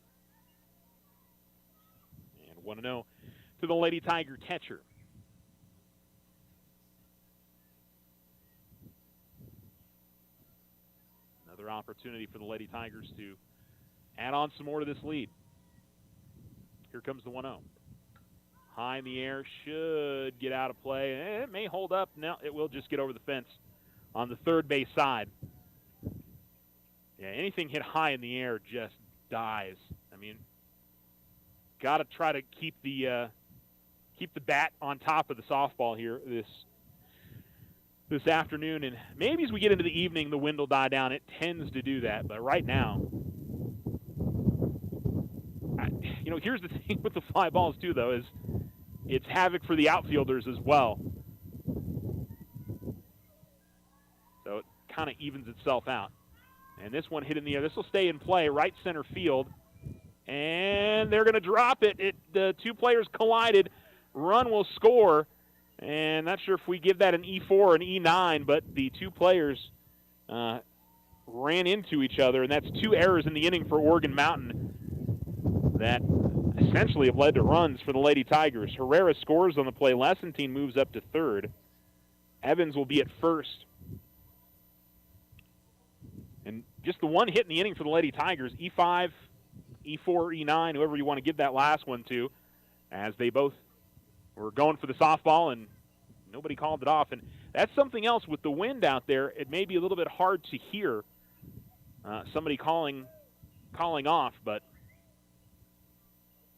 And 1-0 to the Lady Tiger catcher. Another opportunity for the Lady Tigers to add on some more to this lead. Here comes the 1-0. High in the air, should get out of play. It may hold up. No, it will just get over the fence on the third base side. Yeah, anything hit high in the air just dies. I mean, got to try to keep the bat on top of the softball here this afternoon. And maybe as we get into the evening, the wind will die down. It tends to do that, but right now, here's the thing with the fly balls too, though, is it's havoc for the outfielders as well. So it kind of evens itself out. And this one hit in the air. This will stay in play, right center field. And they're going to drop it. The 2 players collided. Run will score. And not sure if we give that an E4 or an E9, but the 2 players ran into each other. And that's 2 errors in the inning for Oregon Mountain that essentially have led to runs for the Lady Tigers. Herrera scores on the play. Lessentine moves up to third. Evans will be at first. And just the 1 hit in the inning for the Lady Tigers, E5, E4, E9, whoever you want to give that last one to, as they both were going for the softball and nobody called it off. And that's something else with the wind out there. It may be a little bit hard to hear somebody calling off, but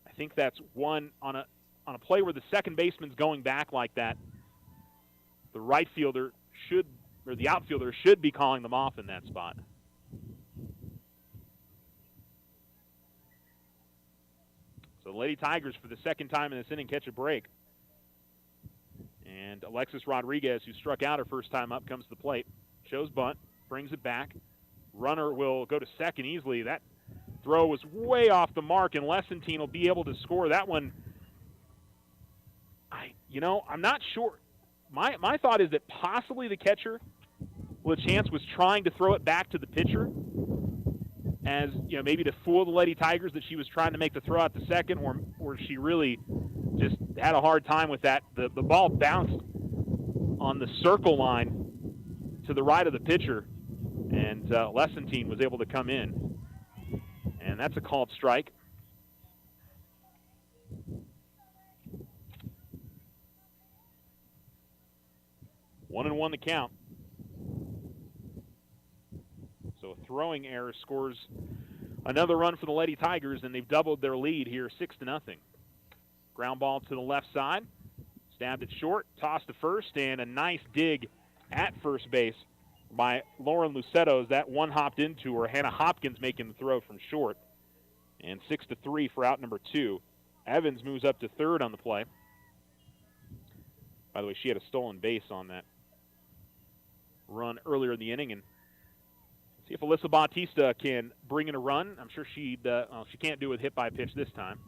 I think that's one on a play where the second baseman's going back like that. The right fielder the outfielder should be calling them off in that spot. So the Lady Tigers, for the second time in this inning, catch a break. And Alexis Rodriguez, who struck out her first time up, comes to the plate. Shows bunt, brings it back. Runner will go to second easily. That throw was way off the mark, and Lessentine will be able to score that one. I'm not sure. My thought is that possibly the catcher, LaChance, was trying to throw it back to the pitcher, as maybe to fool the Lady Tigers that she was trying to make the throw out to second, or she really just had a hard time with that. The ball bounced on the circle line to the right of the pitcher, and Lessentine was able to come in. And that's a called strike. One and one the count. So a throwing error scores Another run for the Lady Tigers, and they've doubled their lead here, 6-0. Ground ball to the left side. Stabbed it short, tossed to first, and a nice dig at first base by Lauren Lucetos. That one hopped into her. Hannah Hopkins making the throw from short. And 6-3 for out number 2. Evans moves up to third on the play. By the way, she had a stolen base on that run earlier in the inning. And see if Alyssa Bautista can bring in a run. I'm sure she can't do it with hit by pitch this time.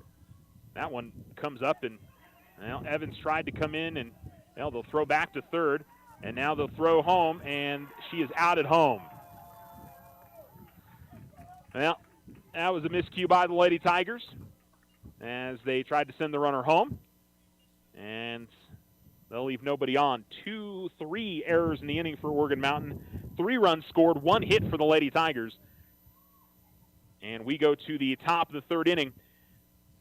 That one comes up, and Evans tried to come in, and they'll throw back to third. And now they'll throw home, and she is out at home. Well, that was a miscue by the Lady Tigers as they tried to send the runner home. And they'll leave nobody on. 2-3 errors in the inning for Oregon Mountain. 3 runs scored, 1 hit for the Lady Tigers. And we go to the top of the third inning.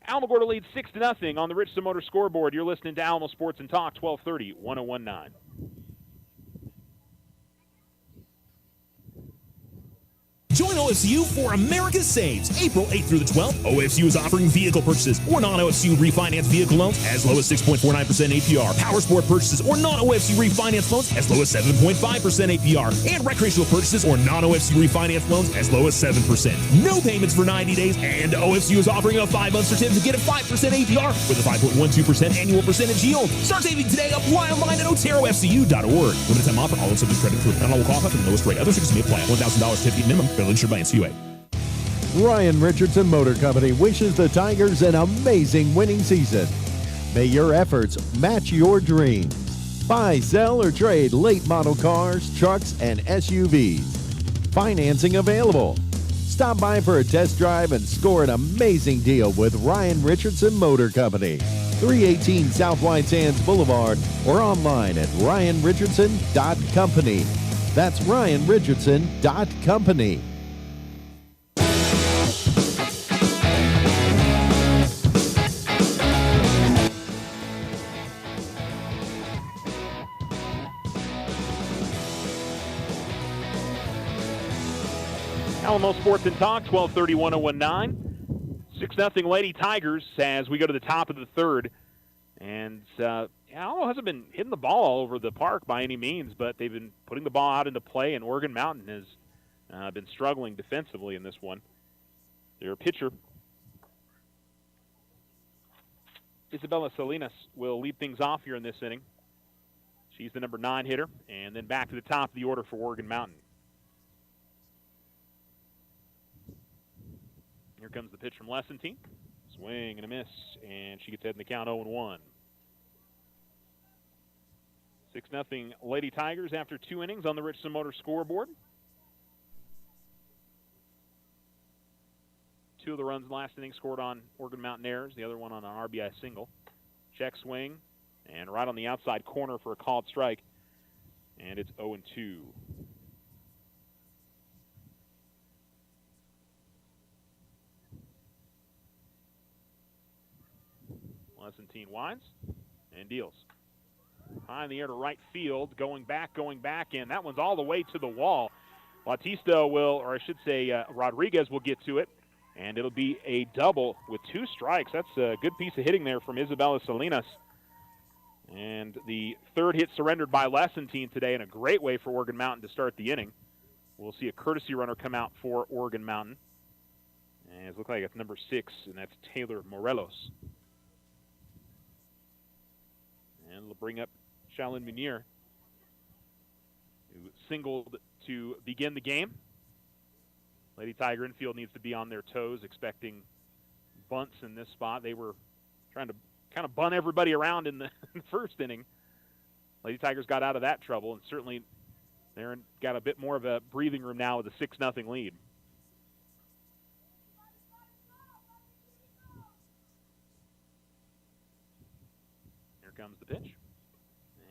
Alamogordo leads 6-0 on the Richardson Motor scoreboard. You're listening to Alamo Sports and Talk, 1230, 1019. Join OFCU for America Saves. April 8th through the 12th, OFCU is offering vehicle purchases or non-OFCU refinance vehicle loans as low as 6.49% APR. Power sport purchases or non-OFCU refinance loans as low as 7.5% APR. And recreational purchases or non-OFCU refinance loans as low as 7%. No payments for 90 days, and OFCU is offering a 5-month certificate to get a 5% APR with a 5.12% annual percentage yield. Start saving today. Apply online at oterofcu.org. Limited time offer. All subject credit approved. Not all will qualify for the lowest rate. Other restrictions may apply. $1,000 certificate minimum. Federally insured by NCUA. Ryan Richardson Motor Company wishes the Tigers an amazing winning season. May your efforts match your dreams. Buy, sell, or trade late model cars, trucks, and SUVs. Financing available. Stop by for a test drive and score an amazing deal with Ryan Richardson Motor Company. 318 South White Sands Boulevard or online at ryanrichardson.company. That's ryanrichardson.company. Alamo Sports and Talk, 1230, 1019. 6-0 Lady Tigers as we go to the top of the third. And Alamo hasn't been hitting the ball all over the park by any means, but they've been putting the ball out into play, and Oregon Mountain has been struggling defensively in this one. Their pitcher, Isabella Salinas, will lead things off here in this inning. She's the number 9 hitter, and then back to the top of the order for Oregon Mountain. Here comes the pitch from Lessentine. Swing and a miss, and she gets ahead in the count 0-1. 6-0 Lady Tigers after 2 innings on the Richardson Motor scoreboard. 2 of the runs in the last inning scored on Oregon Mountain errors, the other one on an RBI single. Check swing, and right on the outside corner for a called strike, and it's 0-2. Lessentine winds and deals. High in the air to right field, going back, and that one's all the way to the wall. Bautista will, or I should say Rodriguez will get to it, and it'll be a double with 2 strikes. That's a good piece of hitting there from Isabella Salinas. And the third hit surrendered by Lessentine today in a great way for Oregon Mountain to start the inning. We'll see a courtesy runner come out for Oregon Mountain. And it looks like it's number 6, and that's Taylor Morelos. And we'll bring up Shalyn Munier, who singled to begin the game. Lady Tiger infield needs to be on their toes, expecting bunts in this spot. They were trying to kind of bunt everybody around in the first inning. Lady Tigers got out of that trouble, and certainly they're got a bit more of a breathing room now with a 6-0 lead. Comes the pitch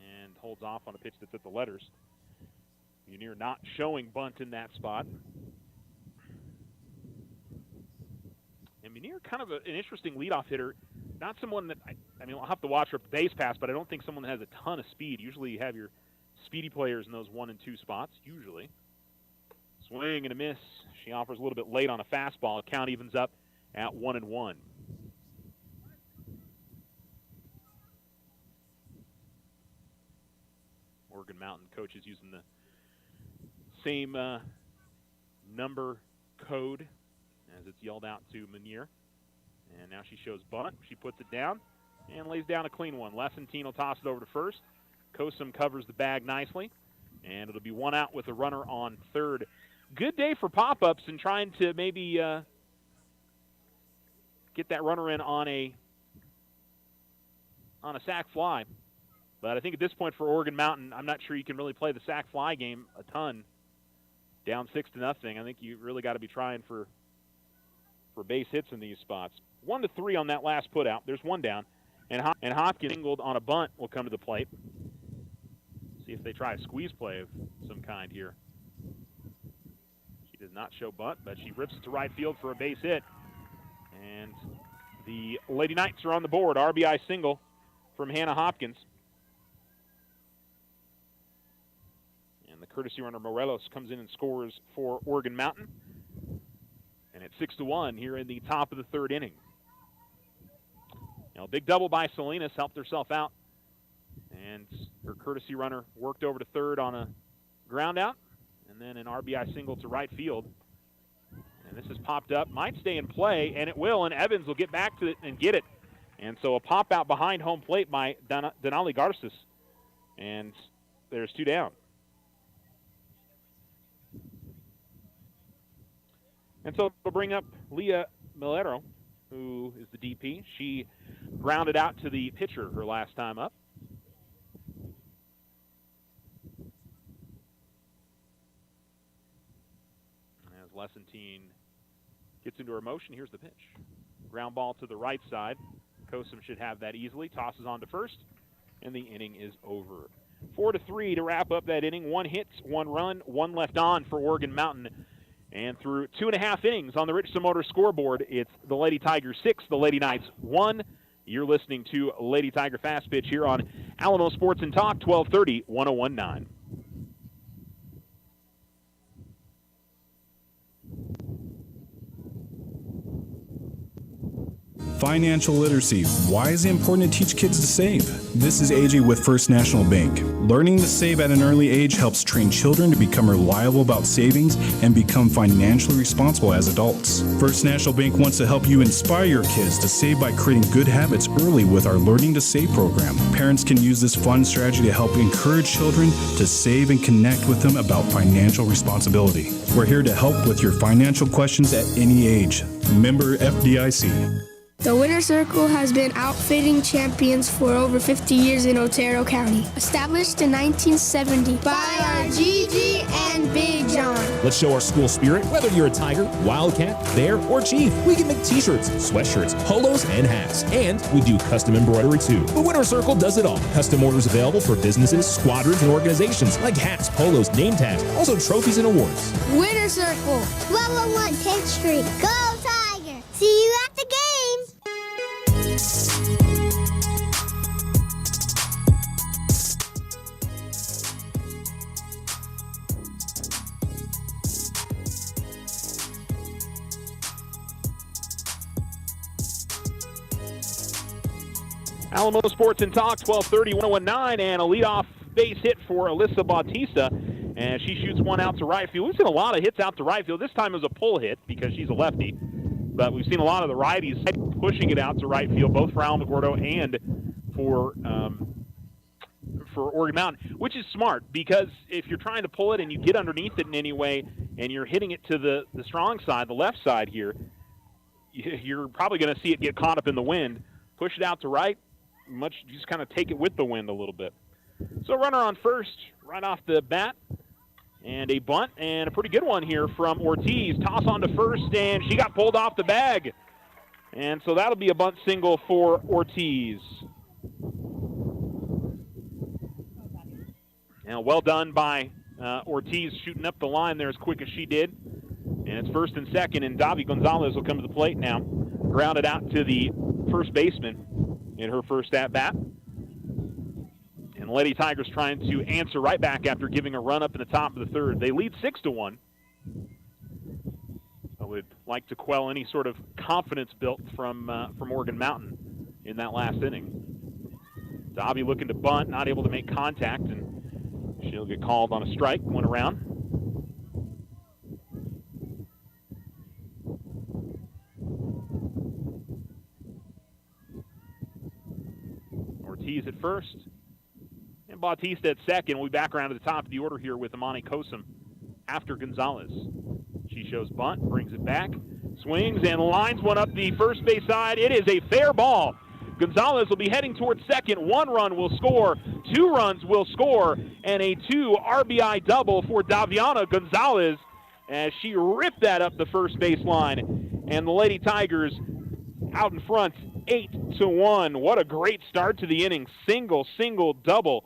and holds off on a pitch that's at the letters. Munier not showing bunt in that spot. And Munier kind of an interesting leadoff hitter. Not someone that, I mean, I'll have to watch her base pass, but I don't think someone that has a ton of speed. Usually you have your speedy players in those 1 and 2 spots, usually. Swing and a miss. She offers a little bit late on a fastball. Count evens up at 1-1. Oregon Mountain coaches using the same number code as it's yelled out to Meunier. And now she shows bunt. She puts it down and lays down a clean one. Lessentine will toss it over to first. Kosum covers the bag nicely. And it'll be one out with a runner on third. Good day for pop-ups and trying to maybe get that runner in on a sac fly. But I think at this point for Oregon Mountain, I'm not sure you can really play the sac fly game a ton. Down 6-0. I think you really got to be trying for base hits in these spots. 1-3 on that last put out. There's one down. And Hopkins angled on a bunt will come to the plate. See if they try a squeeze play of some kind here. She does not show bunt, but she rips it to right field for a base hit. And the Lady Knights are on the board. RBI single from Hannah Hopkins. And the courtesy runner Morelos comes in and scores for Oregon Mountain. And it's 6-1 here in the top of the third inning. Now, a big double by Salinas helped herself out. And her courtesy runner worked over to third on a ground out. And then an RBI single to right field. And this has popped up. Might stay in play, and it will. And Evans will get back to it and get it. And so a pop out behind home plate by Denali Garces. And there's two down. And so we'll bring up Leah Milero, who is the DP. She grounded out to the pitcher her last time up. As Lessentine gets into her motion, here's the pitch. Ground ball to the right side. Kosum should have that easily. Tosses on to first, and the inning is over. 4-3 to wrap up that inning. 1 hit, 1 run, 1 left on for Oregon Mountain. And through 2.5 innings on the Richardson Motor scoreboard, it's the Lady Tigers 6, the Lady Knights 1. You're listening to Lady Tiger Fast Pitch here on Alamo Sports and Talk, 1230, 101.9. Financial literacy. Why is it important to teach kids to save? This is AJ with First National Bank. Learning to save at an early age helps train children to become reliable about savings and become financially responsible as adults. First National Bank wants to help you inspire your kids to save by creating good habits early with our Learning to Save program. Parents can use this fun strategy to help encourage children to save and connect with them about financial responsibility. We're here to help with your financial questions at any age. Member FDIC. The Winter Circle has been outfitting champions for over 50 years in Otero County. Established in 1970 by our Gigi and Big John. Let's show our school spirit. Whether you're a Tiger, Wildcat, Bear, or Chief, we can make t-shirts, sweatshirts, polos, and hats. And we do custom embroidery too. The Winter Circle does it all. Custom orders available for businesses, squadrons, and organizations like hats, polos, name tags, also trophies and awards. Winter Circle, 1201 10th Street. Go Tiger! See you at the game! Alamo Sports and Talk, 1230, 101.9, and a leadoff base hit for Alyssa Bautista, and she shoots one out to right field. We've seen a lot of hits out to right field. This time it was a pull hit because she's a lefty, but we've seen a lot of the righties pushing it out to right field, both for Alamogordo and for Oregon Mountain, which is smart because if you're trying to pull it and you get underneath it in any way and you're hitting it to the strong side, the left side here, you're probably going to see it get caught up in the wind. Push it out to right, just kind of take it with the wind a little bit. So runner on first right off the bat, and a bunt, and a pretty good one here from Ortiz. Toss on to first, and she got pulled off the bag. And so that'll be a bunt single for Ortiz. Now, well done by Ortiz shooting up the line there as quick as she did. And it's first and second, and Davi Gonzalez will come to the plate now. Grounded out to the first baseman in her first at-bat. And Lady Tigers trying to answer right back after giving a run up in the top of the third. They lead 6-1. that would like to quell any sort of confidence built from Morgan Mountain in that last inning. Dobby looking to bunt, not able to make contact, and she'll get called on a strike, one around. Ortiz at first, and Bautista at second. We'll be back around to the top of the order here with Amani Kosum after Gonzalez. She shows bunt, brings it back, swings, and lines one up the first base side. It is a fair ball. Gonzalez will be heading towards second. 1 run will score, 2 runs will score, and a 2 RBI double for Daviana Gonzalez as she ripped that up the first base line. And the Lady Tigers out in front, 8-1. What a great start to the inning. Single, double.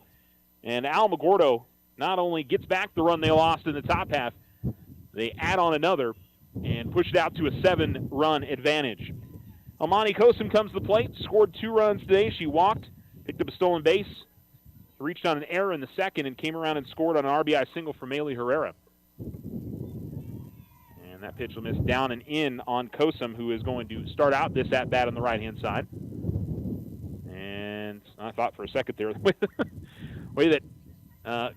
And Alamogordo not only gets back the run they lost in the top half, they add on another and push it out to a 7-run advantage. Amani Kosum comes to the plate, scored 2 runs today. She walked, picked up a stolen base, reached on an error in the second, and came around and scored on an RBI single for Maylee Herrera. And that pitch will miss down and in on Kosum, who is going to start out this at-bat on the right-hand side. And I thought for a second there, the way that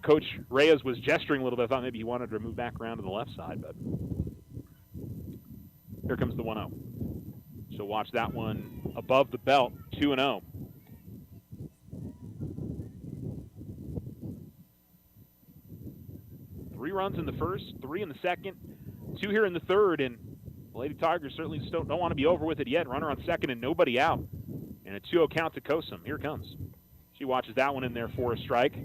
Coach Reyes was gesturing a little bit, I thought maybe he wanted to move back around to the left side, but here comes the 1-0. So watch that one above the belt, 2-0. Three runs in the first, 3 in the second, 2 here in the third, and the Lady Tigers certainly still don't want to be over with it yet. Runner on second and nobody out. And a 2-0 count to Kosum. Here it comes. She watches that one in there for a strike.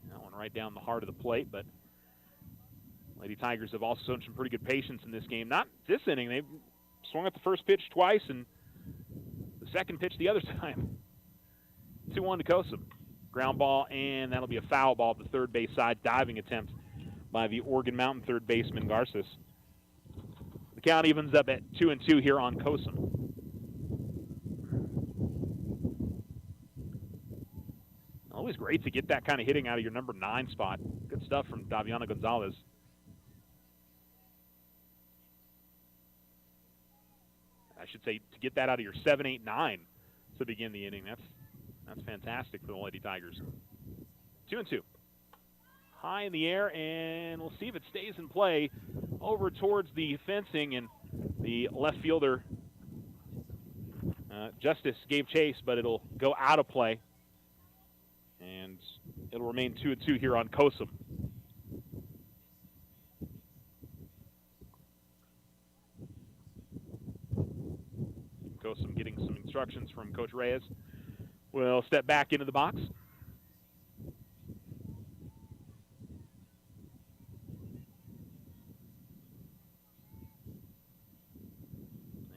That one right down the heart of the plate, but Lady Tigers have also shown some pretty good patience in this game. Not this inning. They swung at the first pitch twice and the second pitch the other time. 2-1 to Kosum. Ground ball, and that'll be a foul ball at the third base side. Diving attempt by the Morgan Mountain third baseman, Garces. The count evens up at 2-2 here on Kosum. Always great to get that kind of hitting out of your number 9 spot. Good stuff from Daviana Gonzalez. I should say to get that out of your 7, 8, 9 to begin the inning. That's fantastic for the Lady Tigers. 2-2. High in the air, and we'll see if it stays in play over towards the fencing, and the left fielder, Justice, gave chase, but it'll go out of play, and it'll remain 2-2 here on Kosum. Kosum getting some instructions from Coach Reyes. We'll step back into the box.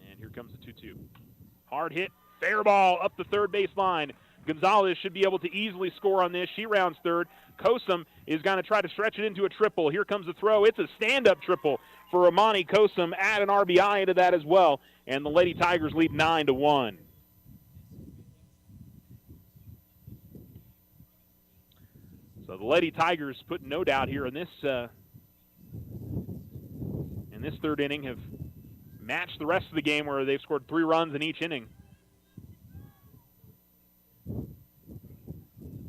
And here comes the 2-2. Hard hit, fair ball up the third base line. Gonzalez should be able to easily score on this. She rounds third. Kosum is going to try to stretch it into a triple. Here comes the throw. It's a stand-up triple for Amani Kosum. Add an RBI into that as well. And the Lady Tigers lead 9-1. So the Lady Tigers, put no doubt here in this third inning, have matched the rest of the game where they've scored 3 runs in each inning.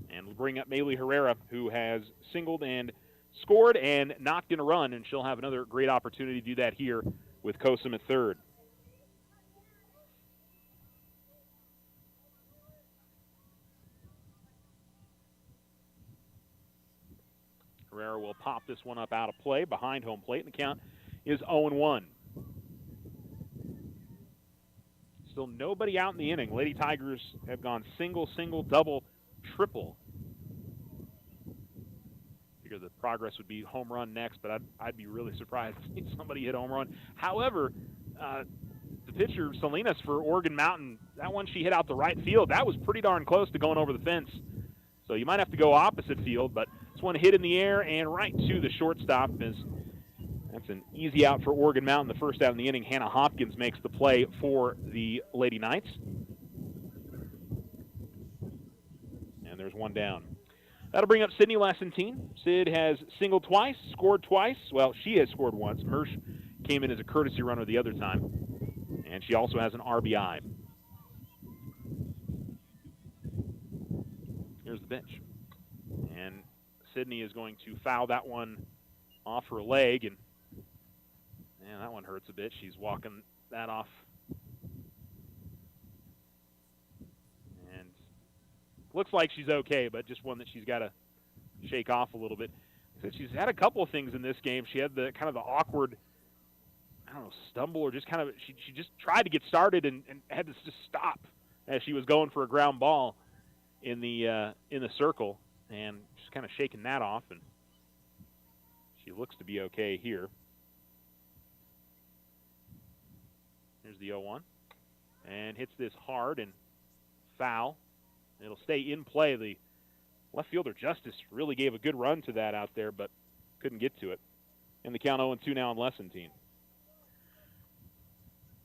And we'll bring up Maylee Herrera, who has singled and scored and knocked in a run, and she'll have another great opportunity to do that here with Kosum at third. Herrera will pop this one up out of play behind home plate, and the count is 0-1. Still nobody out in the inning. Lady Tigers have gone single, double, triple. Figure the progress would be home run next, but I'd be really surprised to see somebody hit home run. However, the pitcher, Salinas for Oregon Mountain, that one she hit out the right field, that was pretty darn close to going over the fence. So you might have to go opposite field, but this one hit in the air and right to the shortstop. That's an easy out for Oregon Mountain. The first out in the inning, Hannah Hopkins makes the play for the Lady Knights. And there's one down. That'll bring up Sydney Lessentine. Sid has singled twice, scored twice. Well, she has scored once. Mersch came in as a courtesy runner the other time. And she also has an RBI. Here's the pitch. And Sydney is going to foul that one off her leg. And man, that one hurts a bit. She's walking that off. And looks like she's okay, but just one that she's got to shake off a little bit. She's had a couple of things in this game. She had the kind of the awkward, I don't know, stumble, or just kind of, she just tried to get started and had to just stop as she was going for a ground ball in the circle, and just kind of shaking that off, and she looks to be okay here. Here's the 0-1, and hits this hard and foul. It'll stay in play. The left fielder, Justice, really gave a good run to that out there, but couldn't get to it. And the count 0-2 now on Lessentine.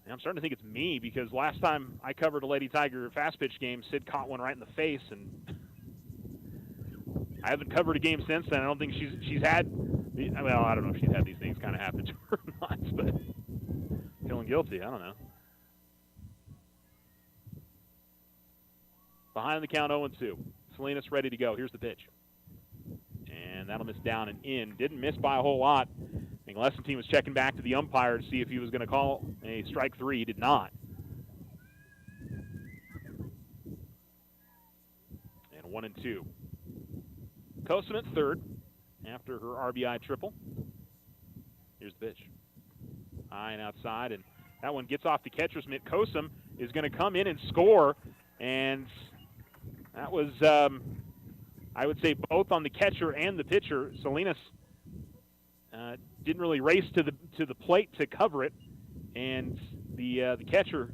And I'm starting to think it's me, because last time I covered a Lady Tiger fast pitch game, Sid caught one right in the face, and I haven't covered a game since then. I don't think she's had, well, I don't know if she's had these things kind of happen to her or not, but feeling guilty, I don't know. Behind the count 0-2. Salinas ready to go. Here's the pitch. And that'll miss down and in. Didn't miss by a whole lot. I think Lessentine was checking back to the umpire to see if he was going to call a strike three. He did not. And 1-2. Kosum at third after her RBI triple. Here's the pitch. High and outside, and that one gets off the catcher's mitt. Kosum is going to come in and score, and that was, I would say, both on the catcher and the pitcher. Salinas didn't really race to the plate to cover it, and the catcher,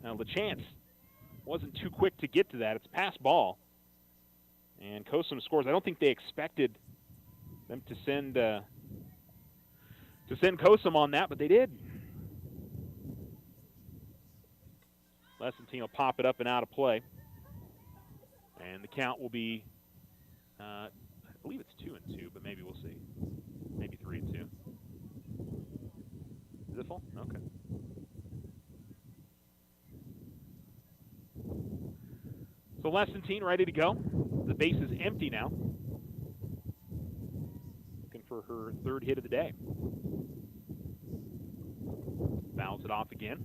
LeChance, wasn't too quick to get to that. It's pass ball, and Kosum scores. I don't think they expected them to send Kosum on that, but they did. Lessentine will pop it up and out of play. And the count will be, I believe it's 2-2, but maybe we'll see. Maybe 3-2. Is it full? Okay. So Lessentine ready to go. The base is empty now. Looking for her third hit of the day. Fouls it off again.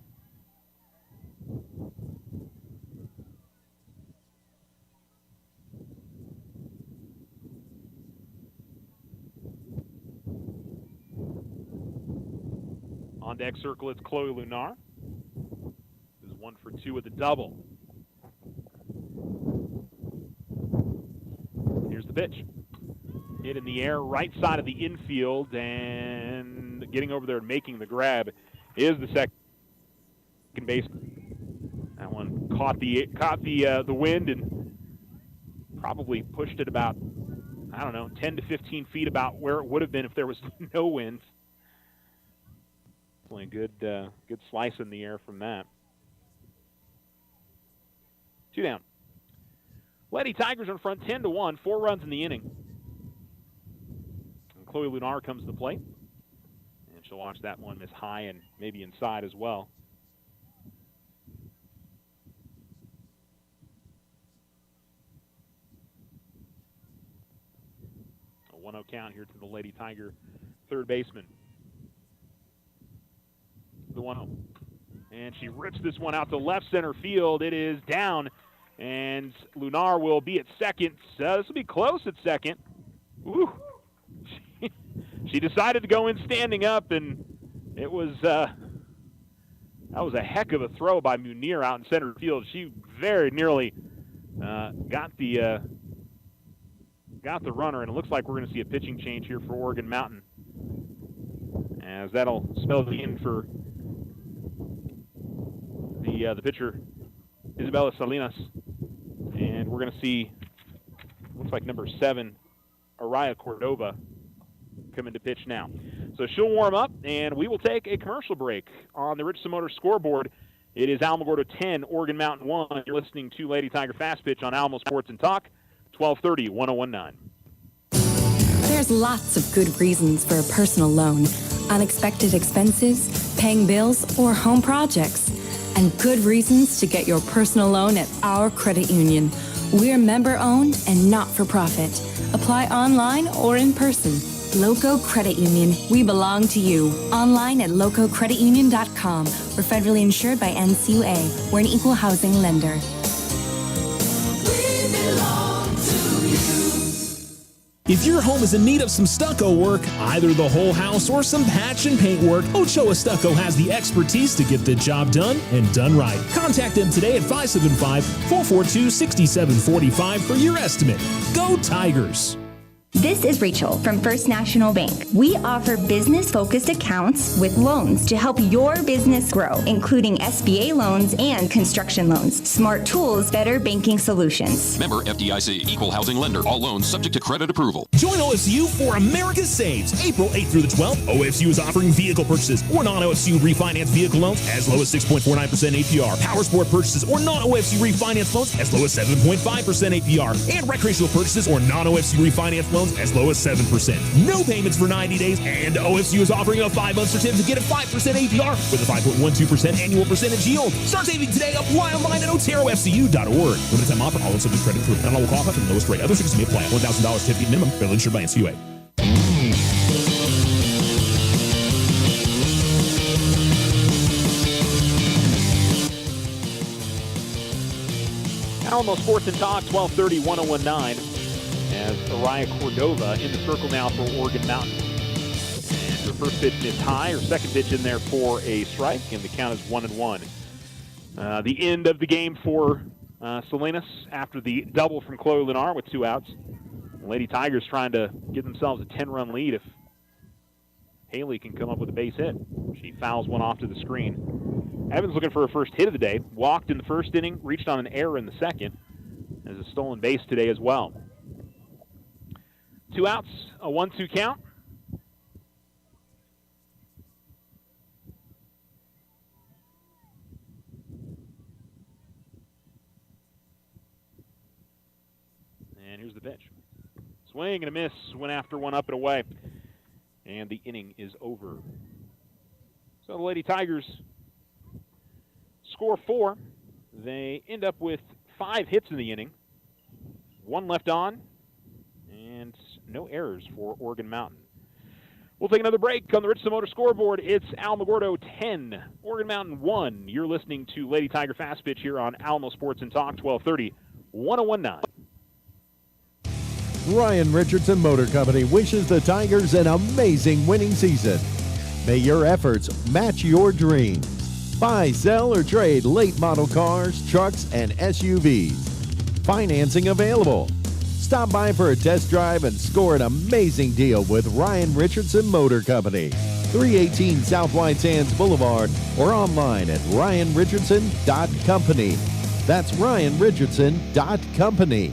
On deck circle, it's Chloe Lunar. This is 1 for 2 with a double. Here's the pitch. Hit in the air, right side of the infield, and getting over there and making the grab is the second baseman. That one caught the wind and probably pushed it about, I don't know, 10 to 15 feet about where it would have been if there was no wind. Definitely a good slice in the air from that. 2 down. Lady Tigers in front 10-1, 4 runs in the inning. And Chloe Lunar comes to the plate. And she'll watch that one miss high and maybe inside as well. A 1-0 count here to the Lady Tiger third baseman. The 1-0. And she rips this one out to left center field. It is down, and Lunar will be at second. So this will be close at second. Ooh. She decided to go in standing up, and it was that was a heck of a throw by Munir out in center field. She very nearly got the runner, and it looks like we're going to see a pitching change here for Oregon Mountain, as that'll spell the end for the pitcher, Isabella Salinas. And we're going to see, looks like number 7, Araya Cordova, come into pitch now. So she'll warm up, and we will take a commercial break on the Richardson Motors scoreboard. It is Alamogordo 10, Oregon Mountain 1. You're listening to Lady Tiger Fast Pitch on Alamo Sports and Talk, 1230 1019. There's lots of good reasons for a personal loan. Unexpected expenses, paying bills, or home projects. And good reasons to get your personal loan at our credit union. We're member-owned and not-for-profit. Apply online or in person. Loco Credit Union. We belong to you. Online at lococreditunion.com. We're federally insured by NCUA. We're an equal housing lender. If your home is in need of some stucco work, either the whole house or some patch and paint work, Ochoa Stucco has the expertise to get the job done and done right. Contact them today at 575-442-6745 for your estimate. Go Tigers! This is Rachel from First National Bank. We offer business-focused accounts with loans to help your business grow, including SBA loans and construction loans. Smart tools, better banking solutions. Member FDIC, equal housing lender. All loans subject to credit approval. Join OSU for America Saves. April 8th through the 12th, OSU is offering vehicle purchases or non-OSU refinance vehicle loans as low as 6.49% APR. Power sport purchases or non-OSU refinance loans as low as 7.5% APR. And recreational purchases or non-OSU refinance loans as low as 7%. No payments for 90 days, and OSU is offering a 5-month certificate to get a 5% APR with a 5.12% annual percentage yield. Start saving today. Apply online at oterofcu.org. Limited time offer. All in subject credit approved. Not all will qualify for the lowest rate. Other restrictions may apply. $1,000 certificate minimum. Federally insured by NCUA. Alamo Sports and Talk, 1230 1019. As Araya Cordova in the circle now for Oregon Mountain. And her first pitch is high, her second pitch in there for a strike, and the count is 1-1. The end of the game for Salinas after the double from Chloe Lennar with 2 outs. Lady Tigers trying to give themselves a 10-run lead if Haley can come up with a base hit. She fouls one off to the screen. Evans looking for her first hit of the day. Walked in the first inning, reached on an error in the second. There's a stolen base today as well. 2 outs, a 1-2 count. And here's the pitch. Swing and a miss, went after one up and away. And the inning is over. So the Lady Tigers score 4. They end up with 5 hits in the inning. 1 left on. And no errors for Oregon Mountain. We'll take another break on the Richardson Motor scoreboard. It's Alamogordo 10, Oregon Mountain 1. You're listening to Lady Tiger Fast Pitch here on Alamo Sports and Talk, 1230, 1019. Ryan Richardson Motor Company wishes the Tigers an amazing winning season. May your efforts match your dreams. Buy, sell, or trade late model cars, trucks, and SUVs. Financing available. Stop by for a test drive and score an amazing deal with Ryan Richardson Motor Company. 318 South White Sands Boulevard or online at ryanrichardson.company. That's ryanrichardson.company.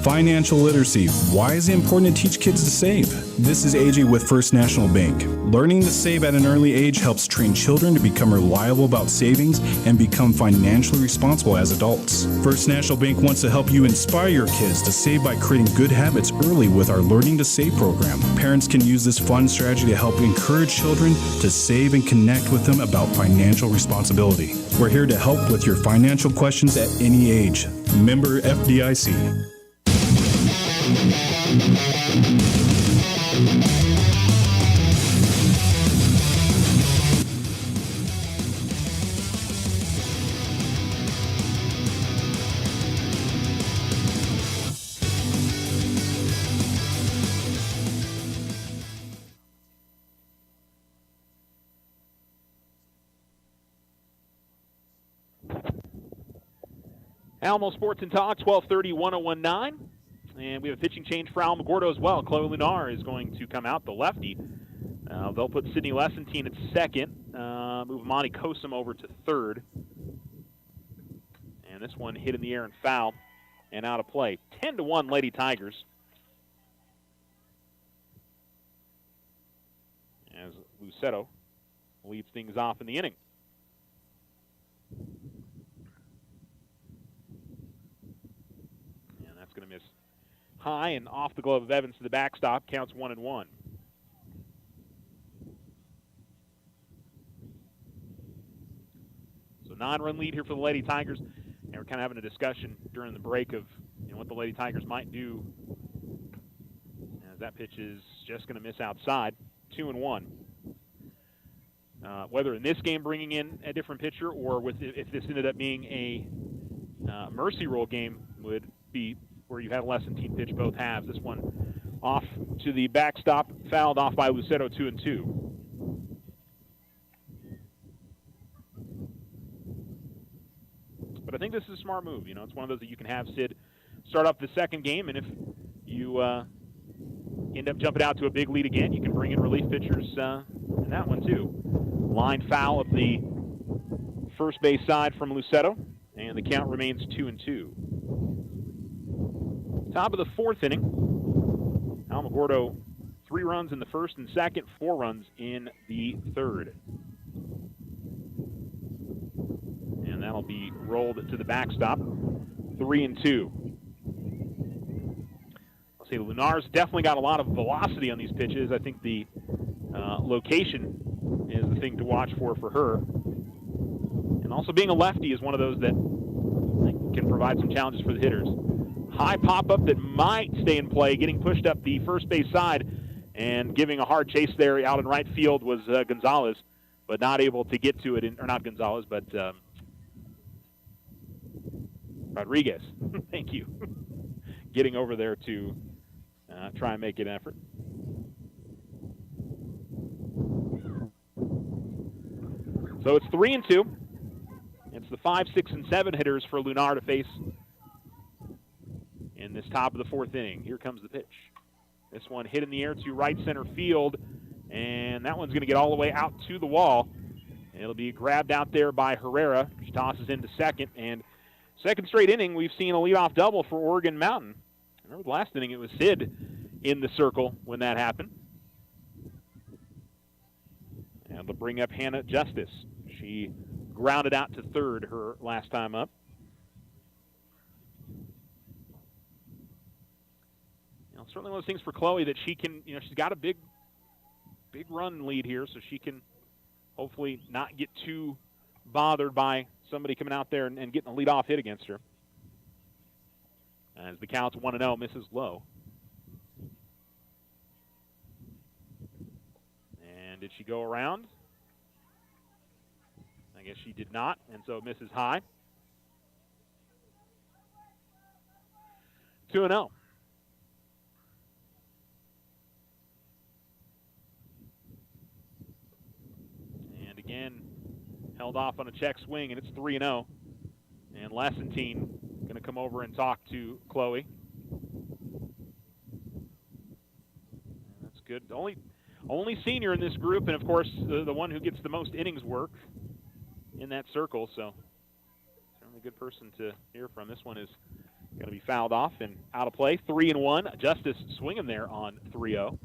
Financial literacy. Why is it important to teach kids to save? This is AJ with First National Bank. Learning to save at an early age helps train children to become reliable about savings and become financially responsible as adults. First National Bank wants to help you inspire your kids to save by creating good habits early with our Learning to Save program. Parents can use this fun strategy to help encourage children to save and connect with them about financial responsibility. We're here to help with your financial questions at any age. Member FDIC. Alamo Sports and Talk, 1230, 1019. And we have a pitching change for Alamogordo as well. Chloe Lennar is going to come out, the lefty. They'll put Sydney Lessentine at second, move Monty Kosum over to third. And this one hit in the air and foul and out of play. 10-1 Lady Tigers. As Lucetto leads things off in the inning. That's going to miss high and off the glove of Evans to the backstop. Counts 1-1. So 9-run lead here for the Lady Tigers. And we're kind of having a discussion during the break of what the Lady Tigers might do. As that pitch is just going to miss outside. 2-1. Whether in this game bringing in a different pitcher or if this ended up being a mercy rule game would be where you had a lesson team pitch both halves. This one off to the backstop, fouled off by Lucero, 2-2. But I think this is a smart move. It's one of those that you can have Sid start off the second game, and if you end up jumping out to a big lead again, you can bring in relief pitchers in that one too. Line foul of the first base side from Lucero, and the count remains 2-2. Top of the fourth inning. Alamogordo 3 runs in the first and second, 4 runs in the third. And that'll be rolled to the backstop. 3-2. I'll say Lunar's definitely got a lot of velocity on these pitches. I think the location is the thing to watch for her. And also being a lefty is one of those that can provide some challenges for the hitters. High pop-up that might stay in play, getting pushed up the first base side and giving a hard chase there out in right field was Gonzalez, but not able to get to it, or not Gonzalez, but Rodriguez. Thank you. Getting over there to try and make an effort. So it's 3-2. It's the 5, 6, and 7 hitters for Lunar to face in this top of the fourth inning. Here comes the pitch. This one hit in the air to right center field, and that one's going to get all the way out to the wall. It'll be grabbed out there by Herrera. She tosses into second, and second straight inning, we've seen a leadoff double for Oregon Mountain. Remember the last inning, it was Sid in the circle when that happened. And they'll bring up Hannah Justice. She grounded out to third her last time up. Certainly one of those things for Chloe that she can, she's got a big run lead here, so she can hopefully not get too bothered by somebody coming out there and getting a leadoff hit against her. As the count's 1-0, misses low. And did she go around? I guess she did not, and so it misses high. 2-0. Again, held off on a check swing, and it's 3-0. And Lessentine going to come over and talk to Chloe. That's good. Only senior in this group, and of course the one who gets the most innings work in that circle. So certainly a good person to hear from. This one is going to be fouled off and out of play. 3-1. Justice swinging there on 3-0.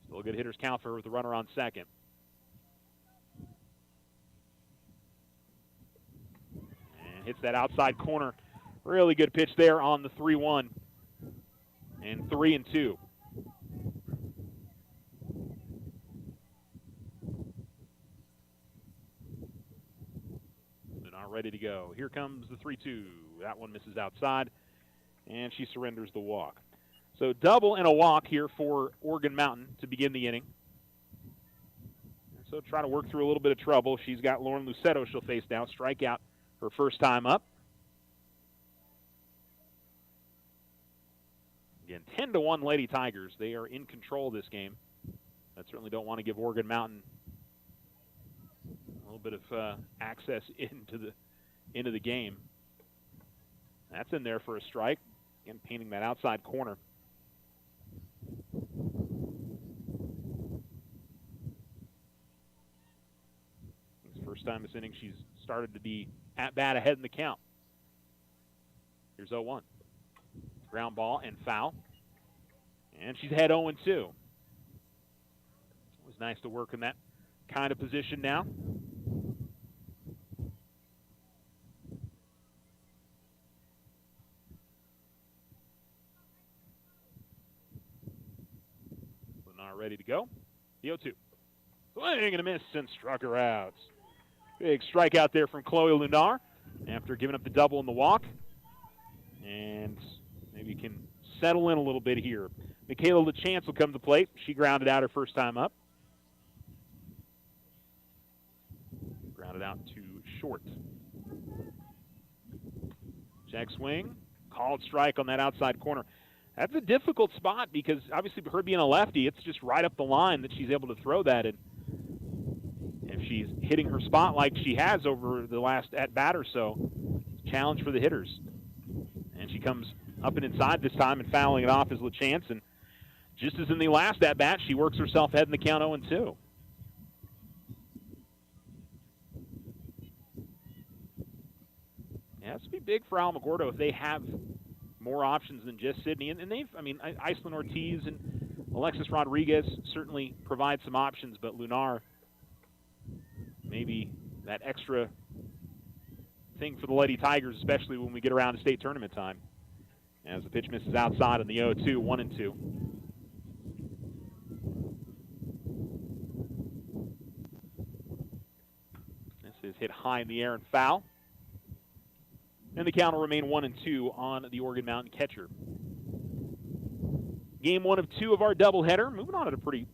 Still a good hitter's count for her with the runner on second. And hits that outside corner. Really good pitch there on the 3-1. And 3-2. They're not ready to go. Here comes the 3-2. That one misses outside, and she surrenders the walk. So double and a walk here for Oregon Mountain to begin the inning. So try to work through a little bit of trouble. She's got Lauren Lucero she'll face now. Strikeout her first time up. Again, 10-1 Lady Tigers. They are in control of this game. I certainly don't want to give Oregon Mountain a little bit of access into the game. That's in there for a strike. Again, painting that outside corner. First time this inning she's started to be at bat ahead in the count. Here's 0-1. Ground ball and foul. And she's ahead 0-2. It was nice to work in that kind of position now. The 0-2. Swing and a miss and struck her out. Big strikeout there from Chloe Lunar after giving up the double in the walk. And maybe can settle in a little bit here. Michaela LaChance will come to the plate. She grounded out her first time up. Grounded out to short. Check swing. Called strike on that outside corner. That's a difficult spot because obviously her being a lefty, it's just right up the line that she's able to throw that. And if she's hitting her spot like she has over the last at-bat or so, challenge for the hitters. And she comes up and inside this time and fouling it off as LaChance. And just as in the last at-bat, she works herself ahead in the count 0-2. Yeah, this would be big for Alamogordo if they have more options than just Sydney. And they've, I mean, Iceland Ortiz and Alexis Rodriguez certainly provide some options, but Lunar, maybe that extra thing for the Lady Tigers, especially when we get around to state tournament time. As the pitch misses outside on the 0-2, 1-2. This is hit high in the air and foul. And the count will remain 1-2 on the Organ Mountain catcher. Game 1 of 2 of our doubleheader. Moving on at a pretty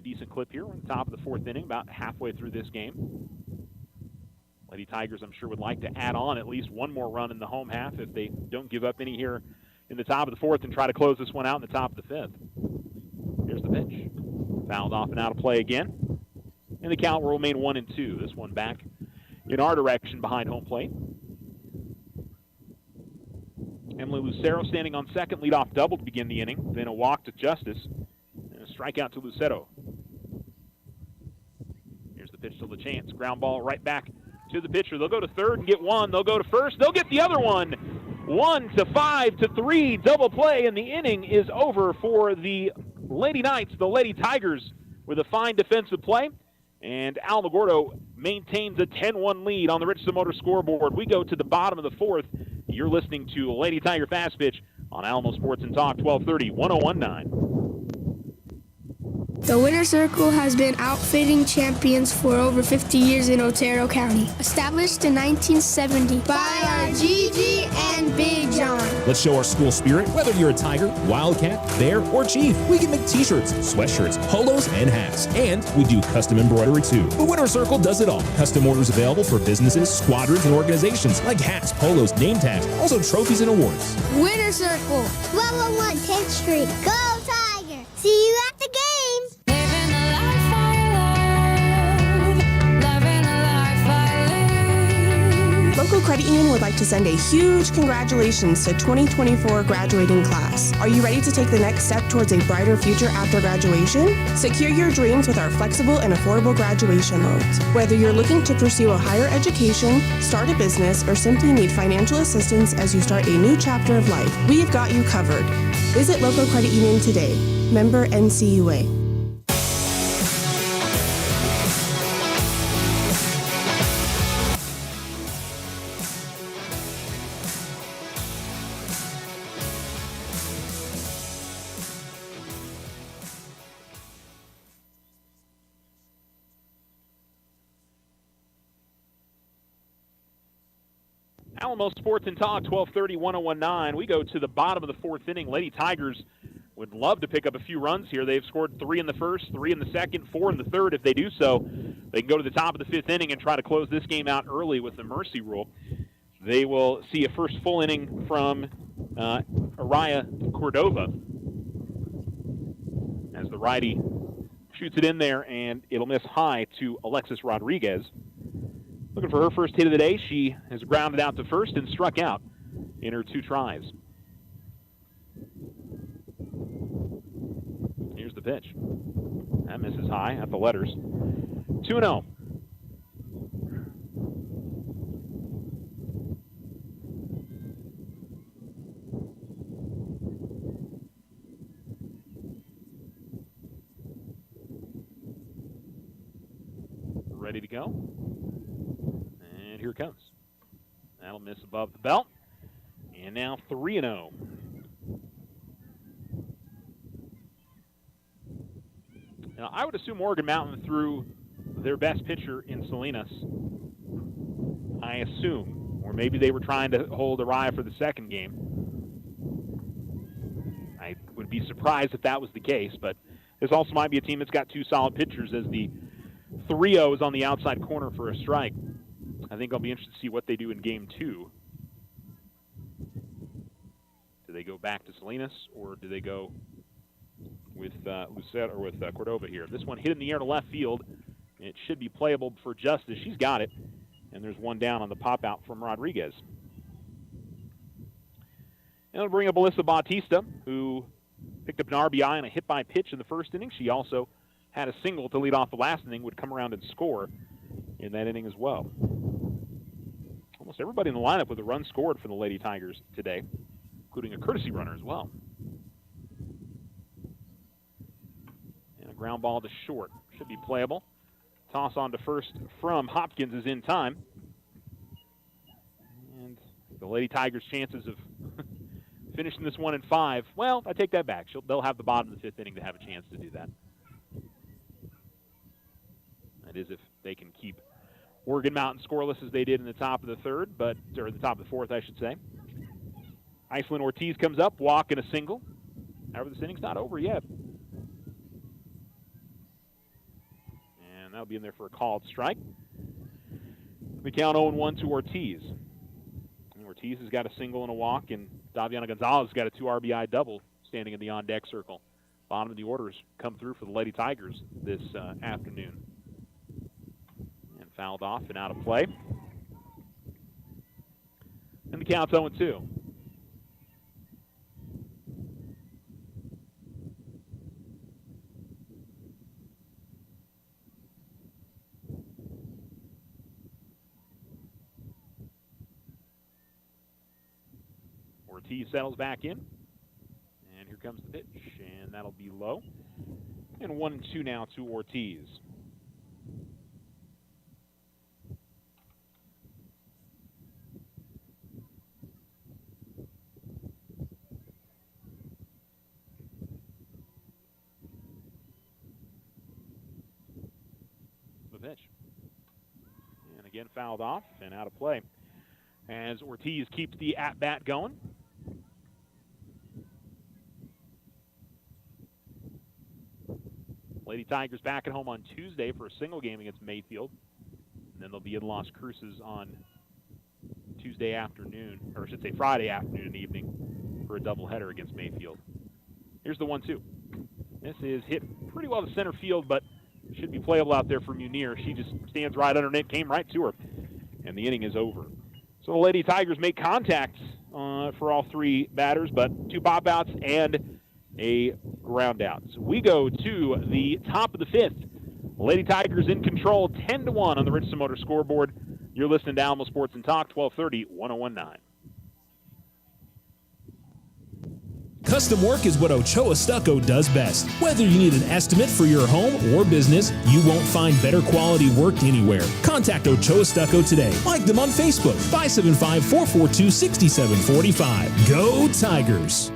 decent clip here. We're on the top of the 4th inning, about halfway through this game. Lady Tigers, I'm sure, would like to add on at least one more run in the home half if they don't give up any here in the top of the 4th and try to close this one out in the top of the 5th. Here's the pitch. Fouled off and out of play again. And the count will remain 1-2. This one back in our direction behind home plate. Emily Lucero standing on second, leadoff double to begin the inning. Then a walk to Justice and a strikeout to Lucero. Here's the pitch to LaChance. Ground ball right back to the pitcher. They'll go to third and get one. They'll go to first. They'll get the other one. 1-5-3 double play, and the inning is over for the Lady Knights, the Lady Tigers, with a fine defensive play. And Alamogordo maintains a 10-1 lead on the Richardson Motor scoreboard. We go to the bottom of the 4th. You're listening to Lady Tiger Fast Pitch on Alamo Sports and Talk, 1230, 1019. The Winter Circle has been outfitting champions for over 50 years in Otero County. Established in 1970 by our Gigi and Big John. Let's show our school spirit. Whether you're a Tiger, Wildcat, Bear, or Chief, we can make t-shirts, sweatshirts, polos, and hats. And we do custom embroidery too. The Winter Circle does it all. Custom orders available for businesses, squadrons, and organizations like hats, polos, name tags, also trophies and awards. Winter Circle, 1201 10th Street. Go Tiger! See you at the games! Local Credit Union would like to send a huge congratulations to 2024 graduating class. Are you ready to take the next step towards a brighter future after graduation? Secure your dreams with our flexible and affordable graduation loans. Whether you're looking to pursue a higher education, start a business, or simply need financial assistance as you start a new chapter of life, we've got you covered. Visit Local Credit Union today. Member NCUA. Alamo Sports and Talk, 1230, 1019. We go to the bottom of the 4th inning. Lady Tigers would love to pick up a few runs here. They've scored 3 in the first, 3 in the second, 4 in the third. If they do so, they can go to the top of the 5th inning and try to close this game out early with the mercy rule. They will see a first full inning from Araya Cordova as the righty shoots it in there, and it'll miss high to Alexis Rodriguez. Looking for her first hit of the day. She has grounded out to first and struck out in her 2 tries. Here's the pitch. That misses high at the letters. 2-0. Ready to go. And here it comes. That'll miss above the belt. And now 3-0. Now, I would assume Morgan Mountain threw their best pitcher in Salinas. I assume. Or maybe they were trying to hold Araya for the second game. I would be surprised if that was the case, but this also might be a team that's got two solid pitchers, as the 3-0 is on the outside corner for a strike. I think I'll be interested to see what they do in game 2. Do they go back to Salinas, or do they go with Lucette or with Cordova here? This one hit in the air to left field. It should be playable for Justice. She's got it. And there's one down on the pop-out from Rodriguez. And it'll bring up Alyssa Bautista, who picked up an RBI and a hit by pitch in the first inning. She also had a single to lead off the last inning, would come around and score in that inning as well. Almost everybody in the lineup with a run scored for the Lady Tigers today, including a courtesy runner as well. And a ground ball to short. Should be playable. Toss on to first from Hopkins is in time. And the Lady Tigers' chances of finishing this one in 5, well, I take that back. They'll have the bottom of the 5th inning to have a chance to do that. That is if they can keep Morgan Mountain scoreless as they did in the top of the 3rd, or the top of the 4th, I should say. Iceland Ortiz comes up, walk and a single. However, this inning's not over yet. And that'll be in there for a called strike. We count 0-1 to Ortiz. And Ortiz has got a single and a walk, and Daviana Gonzalez has got a 2 RBI double standing in the on-deck circle. Bottom of the orders come through for the Lady Tigers this afternoon. And fouled off and out of play. And the count's 0-2. Ortiz settles back in. And here comes the pitch, and that'll be low. And 1-2 now to Ortiz. The pitch. And again fouled off and out of play as Ortiz keeps the at-bat going. Lady Tigers back at home on Tuesday for a single game against Mayfield. And then they'll be in Las Cruces on Tuesday afternoon, or I should say Friday afternoon and evening for a doubleheader against Mayfield. Here's the 1-2. This is hit pretty well to center field, but should be playable out there for Munir. She just stands right underneath, came right to her, and the inning is over. So the Lady Tigers make contact for all 3 batters, but 2 pop-outs and a ground out. So we go to the top of the 5th. Lady Tigers in control, 10-1 on the Richardson Motor scoreboard. You're listening to Alamo Sports and Talk, 1230, 1019. Custom work is what Ochoa Stucco does best. Whether you need an estimate for your home or business, you won't find better quality work anywhere. Contact Ochoa Stucco today. Like them on Facebook, 575-442-6745. Go Tigers!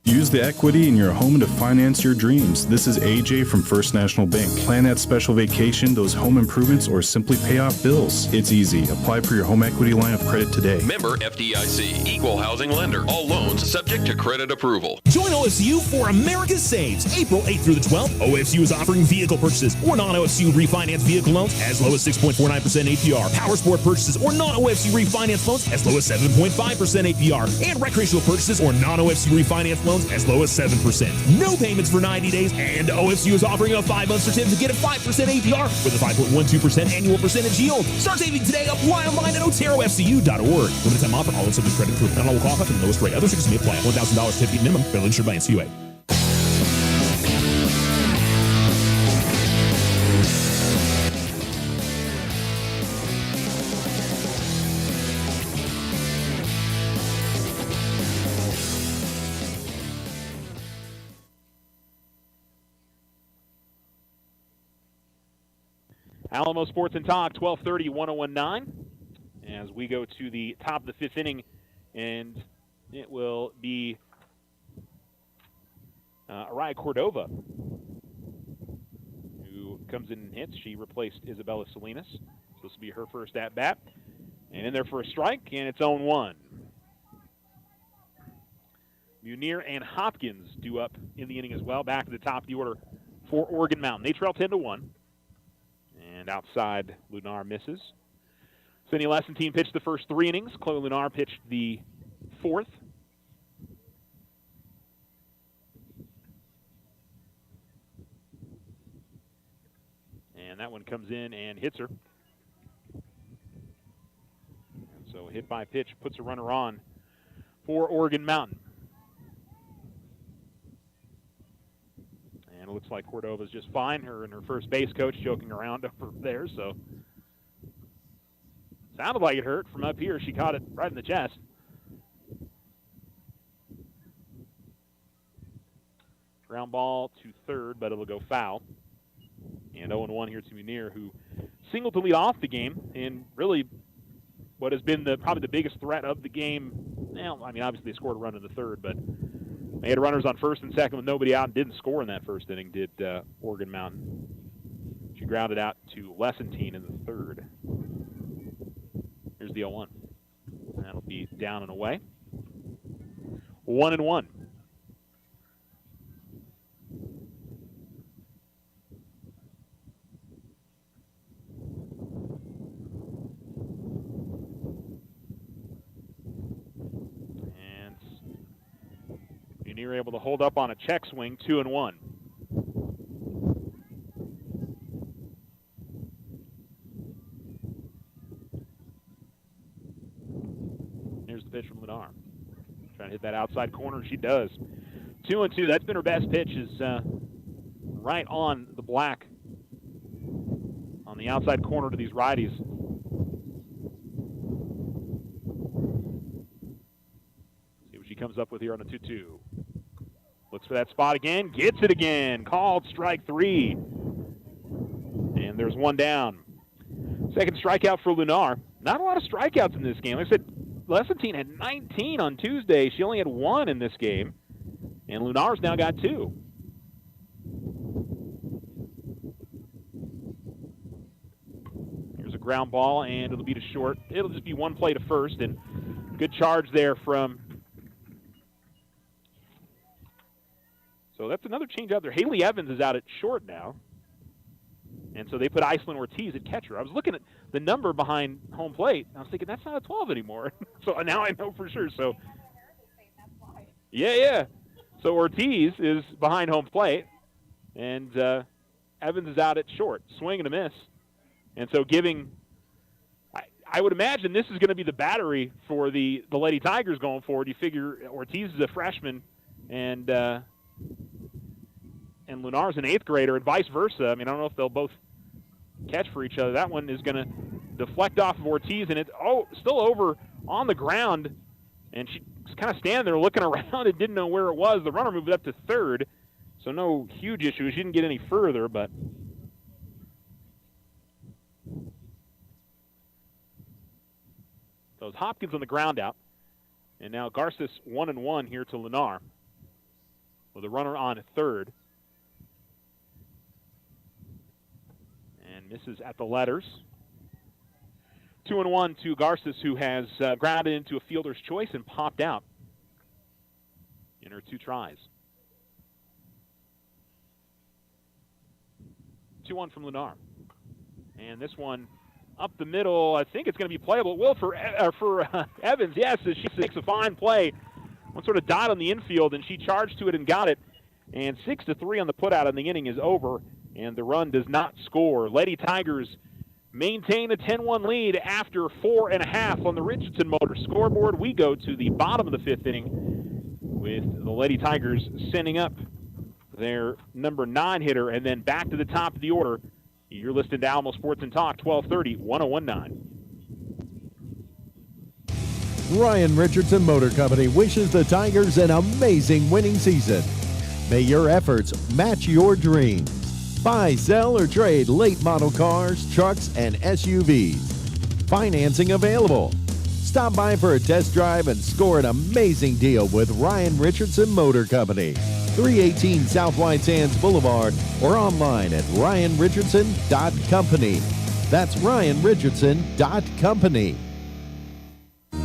Use the equity in your home to finance your dreams. This is AJ from First National Bank. Plan that special vacation, those home improvements, or simply pay off bills. It's easy. Apply for your home equity line of credit today. Member FDIC, equal housing lender. All loans subject to credit approval. Join OSU for America Saves. April 8th through the 12th, OSU is offering vehicle purchases or non-OSU refinance vehicle loans as low as 6.49% APR. Power sport purchases or non-OSU refinance loans as low as 7.5% APR. And recreational purchases or non-OSU refinance loans as low as 7%. No payments for 90 days, and OSU is offering a 5-month certificate to get a 5% APR with a 5.12% annual percentage yield. Start saving today. Apply online at oterofcu.org. Limited time offer. All in subject to credit approval. Not all will qualify for the lowest rate. Other restrictions may apply. $1,000 certificate minimum. Bill insured by NCUA. Alamo Sports and Talk, 1230, 1019. As we go to the top of the 5th inning, and it will be Araya Cordova comes in and hits. She replaced Isabella Salinas. So this will be her first at-bat. And in there for a strike, and it's 0-1. Munir and Hopkins due up in the inning as well. Back to the top of the order for Oregon Mountain. They trail 10-1. And outside, Lunar misses. Cindy Lessentine pitched the first 3 innings. Chloe Lunar pitched the 4th. And that one comes in and hits her. And so hit by pitch puts a runner on for Oregon Mountain. And it looks like Cordova's just fine. Her and her first base coach joking around over there. So sounded like it hurt from up here. She caught it right in the chest. Ground ball to third, but it'll go foul. And 0-1 here to Munir, who singled to lead off the game, and really what has been probably the biggest threat of the game. Well, I mean, obviously they scored a run in the third, but they had runners on first and second with nobody out and didn't score in that first inning, did Oregon Mountain. She grounded out to Lessentine in the third. Here's the 0-1. That'll be down and away. 1-1. Munir able to hold up on a check swing, 2-1. Here's the pitch from Lunar. Trying to hit that outside corner. She does. 2-2. That's been her best pitch, is right on the black on the outside corner to these righties. See what she comes up with here on a 2-2. Looks for that spot again. Gets it again. Called strike 3. And there's one down. Second strikeout for Lunar. Not a lot of strikeouts in this game. Like I said, Lessentine had 19 on Tuesday. She only had 1 in this game. And Lunar's now got 2. Here's a ground ball, and it'll be to short. It'll just be one play to first, and good charge there from... So that's another change out there. Haley Evans is out at short now. And so they put Iceland Ortiz at catcher. I was looking at the number behind home plate. I was thinking, that's not a 12 anymore. So now I know for sure. So, yeah. So Ortiz is behind home plate. And Evans is out at short. Swing and a miss. And so giving, I would imagine this is going to be the battery for the Lady Tigers going forward. You figure Ortiz is a freshman and Lunar's an 8th grader and vice versa. I mean, I don't know if they'll both catch for each other. That one is going to deflect off of Ortiz, and it's still over on the ground, and she's kind of standing there looking around and didn't know where it was. The runner moved up to third, so no huge issue. She didn't get any further, but so it's Hopkins on the ground out, and now Garces 1-1 here to Lunar with a runner on third. And misses at the letters. 2-1 to Garces, who has grounded into a fielder's choice and popped out in her 2 tries. 2-1 from Lunar. And this one up the middle, I think it's going to be playable. It will for Evans. Yes, she makes a fine play. One sort of dot on the infield, and she charged to it and got it. And 6-3 on the putout, and the inning is over. And the run does not score. Lady Tigers maintain a 10-1 lead after 4.5 on the Richardson Motor scoreboard. We go to the bottom of the 5th inning with the Lady Tigers sending up their number 9 hitter, and then back to the top of the order. You're listening to Alamo Sports and Talk, 1230, 1019. Ryan Richardson Motor Company wishes the Tigers an amazing winning season. May your efforts match your dreams. Buy, sell, or trade late model cars, trucks, and SUVs. Financing available. Stop by for a test drive and score an amazing deal with Ryan Richardson Motor Company. 318 South White Sands Boulevard, or online at ryanrichardson.company. That's ryanrichardson.company.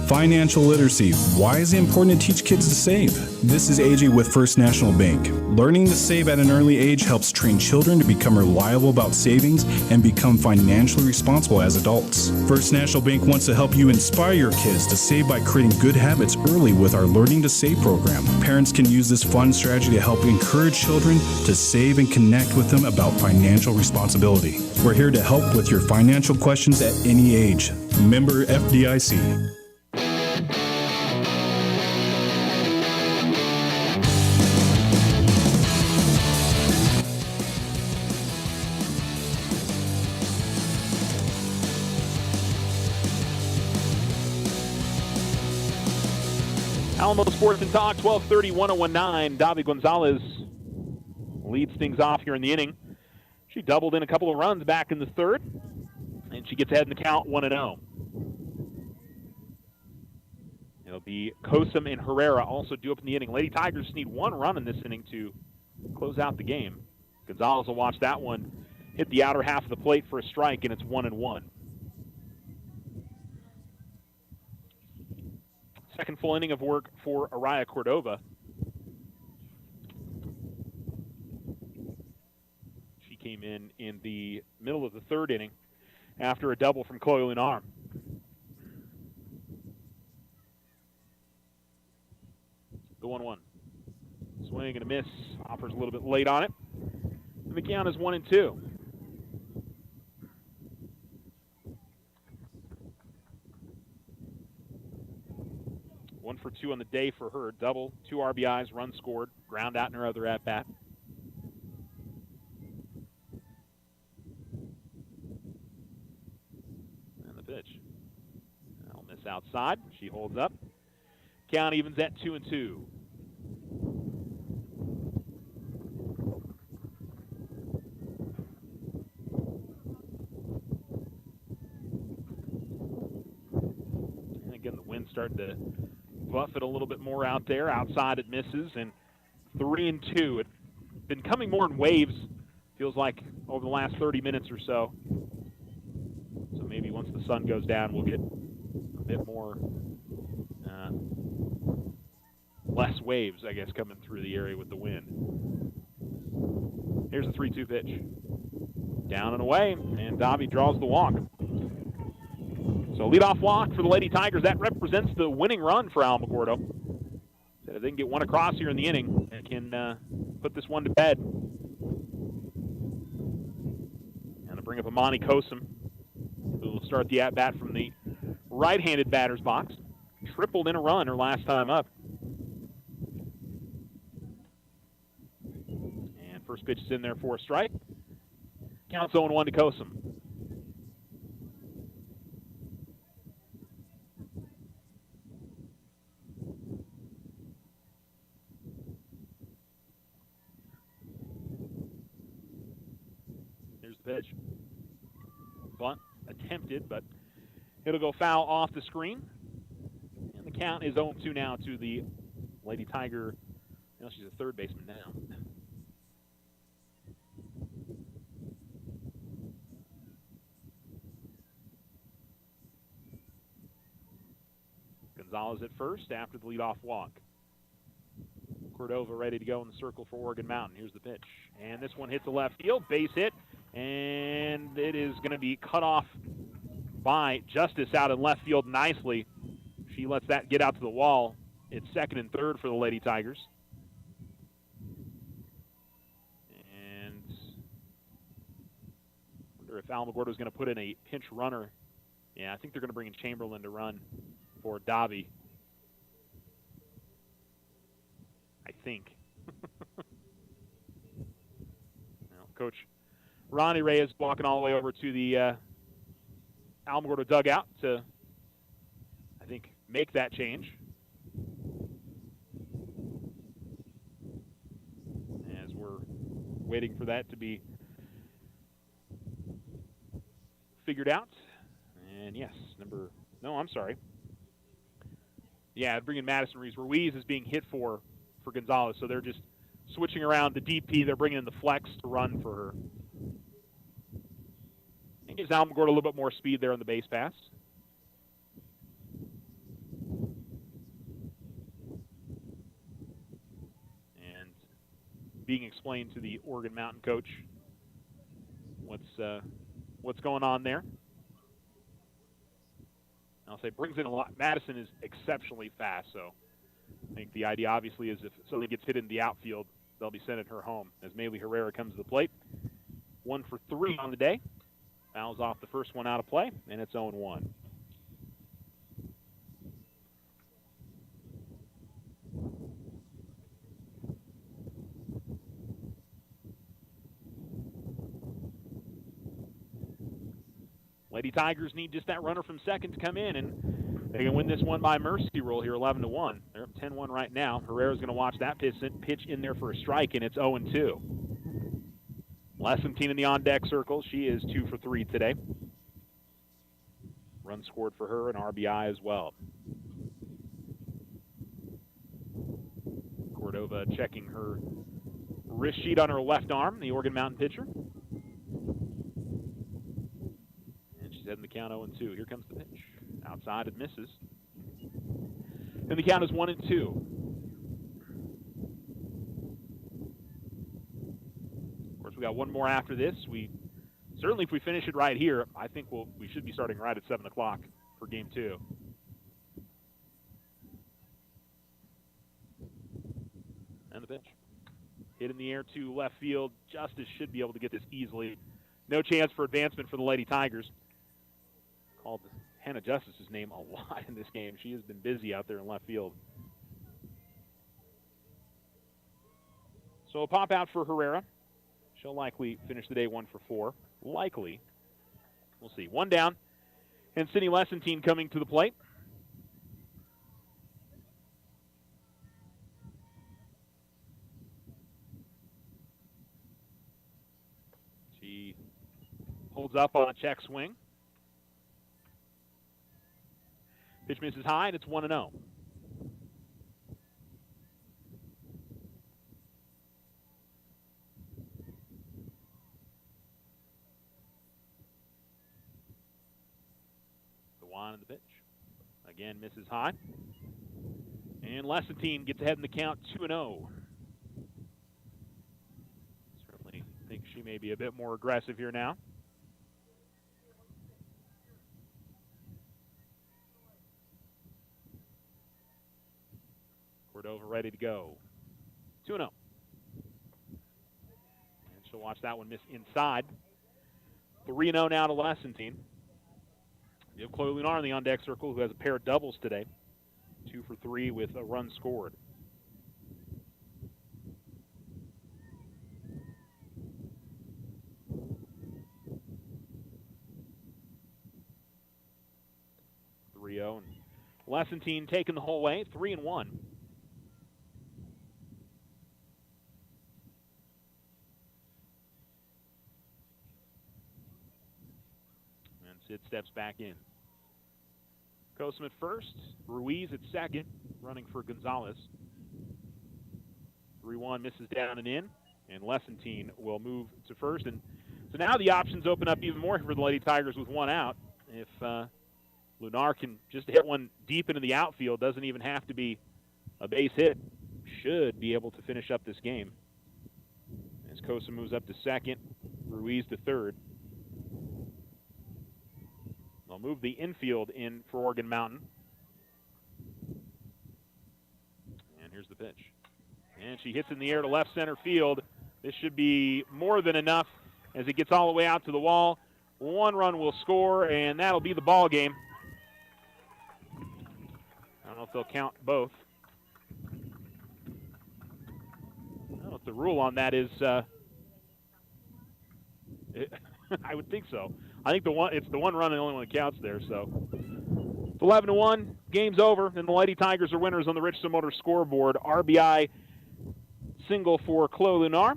Financial literacy. Why is it important to teach kids to save? This is AJ with First National Bank. Learning to save at an early age helps train children to become reliable about savings and become financially responsible as adults. First National Bank wants to help you inspire your kids to save by creating good habits early with our Learning to Save program. Parents can use this fun strategy to help encourage children to save and connect with them about financial responsibility. We're here to help with your financial questions at any age. Member FDIC. Alamo Sports and Talk, 1230, 1019. Davi Gonzalez leads things off here in the inning. She doubled in a couple of runs back in the third, and she gets ahead in the count 1-0. It'll be Kosum and Herrera also due up in the inning. Lady Tigers need one run in this inning to close out the game. Gonzalez will watch that one hit the outer half of the plate for a strike, and it's 1-1. Second full inning of work for Araya Cordova. She came in the middle of the third inning after a double from Chloe Lenar. The 1-1. Swing and a miss. Hopper's a little bit late on it. And the count is 1-2. One for two on the day for her. Double, 2 RBIs, run scored, ground out in her other at-bat. And the pitch. That'll miss outside. She holds up. Count evens at 2-2. And again, the wind's starting to buff it a little bit more out there. Outside it misses, and 3-2. It's been coming more in waves, feels like, over the last 30 minutes or so. So maybe once the sun goes down, we'll get a bit more, less waves, I guess, coming through the area with the wind. Here's the 3-2 pitch. Down and away, and Davi draws the walk. So leadoff walk for the Lady Tigers. That represents the winning run for Alamogordo. So if they can get one across here in the inning, they can put this one to bed. And to bring up Amani Kosum, who will start the at-bat from the right-handed batter's box. Tripled in a run her last time up. And first pitch is in there for a strike. Counts 0-1 to Kosum. Pitch. Bunt attempted, but it'll go foul off the screen. And the count is 0-2 now to the Lady Tiger. You know, she's a third baseman now. Gonzalez at first after the leadoff walk. Cordova ready to go in the circle for Oregon Mountain. Here's the pitch. And this one hits the left field. Base hit. And it is going to be cut off by Justice out in left field nicely. She lets that get out to the wall. It's second and third for the Lady Tigers. And I wonder if Alamogordo is going to put in a pinch runner. Yeah, I think they're going to bring in Chamberlain to run for Davi. I think. Well, Coach Ronnie Reyes walking all the way over to the Alamogordo dugout to, I think, make that change. As we're waiting for that to be figured out. And yes, I'm sorry. Yeah, bringing Madison Ruiz. Ruiz is being hit for Gonzalez, so they're just switching around the DP. They're bringing in the flex to run for her. And gives Alamogordo a little bit more speed there on the base pass. And being explained to the Oregon Mountain coach what's going on there. I'll say brings in a lot. Madison is exceptionally fast, so I think the idea obviously is if something gets hit in the outfield, they'll be sending her home. As Maylee Herrera comes to the plate, 1 for 3 on the day. Fouls off the first one out of play, and it's 0-1. Lady Tigers need just that runner from second to come in, and they can win this one by mercy rule here, 11-1. They're up 10-1 right now. Herrera's going to watch that pitch in there for a strike, and it's 0-2. Lessentine in the on-deck circle. She is 2 for 3 today. Run scored for her, and RBI as well. Cordova checking her wrist sheet on her left arm, the Oregon Mountain pitcher. Heading the count 0-2. Here comes the pitch. Outside, it misses. And the count is 1-2. Of course, we got one more after this. We certainly, if we finish it right here, I think we should be starting right at 7 o'clock for Game 2. And the pitch. Hit in the air to left field. Justice should be able to get this easily. No chance for advancement for the Lady Tigers. Called Hannah Justice's name a lot in this game. She has been busy out there in left field. So a pop out for Herrera. She'll likely finish the day 1 for 4. Likely. We'll see. 1 down. And Sydney Lessentine coming to the plate. She holds up on a check swing. Pitch misses high, and it's 1-0. The one in the pitch. Again, misses high. And Lessentine gets ahead in the count, 2-0. Certainly think she may be a bit more aggressive here now. Cordova ready to go. 2-0. And she'll watch that one miss inside. 3-0 now to Lessentine. You have Chloe Lunar in the on-deck circle, who has a pair of doubles today. 2 for 3 with a run scored. And Lessentine taking the whole way, 3-1. Sid steps back in. Kosum at first, Ruiz at second, running for Gonzalez. 3-1 misses down and in, and Lessentine will move to first. And so now the options open up even more for the Lady Tigers with 1 out. If Lunar can just hit one deep into the outfield, doesn't even have to be a base hit, should be able to finish up this game. As Kosum moves up to second, Ruiz to third. They'll move the infield in for Oregon Mountain. And here's the pitch. And she hits in the air to left center field. This should be more than enough as it gets all the way out to the wall. 1 run will score, and that'll be the ball game. I don't know if they'll count both. I don't know if the rule on that is I would think so. I think it's the 1 run and the only one that counts there. So it's 11-1. Game's over, and the Lady Tigers are winners on the Richardson Motor scoreboard. RBI single for Chloe Lunar.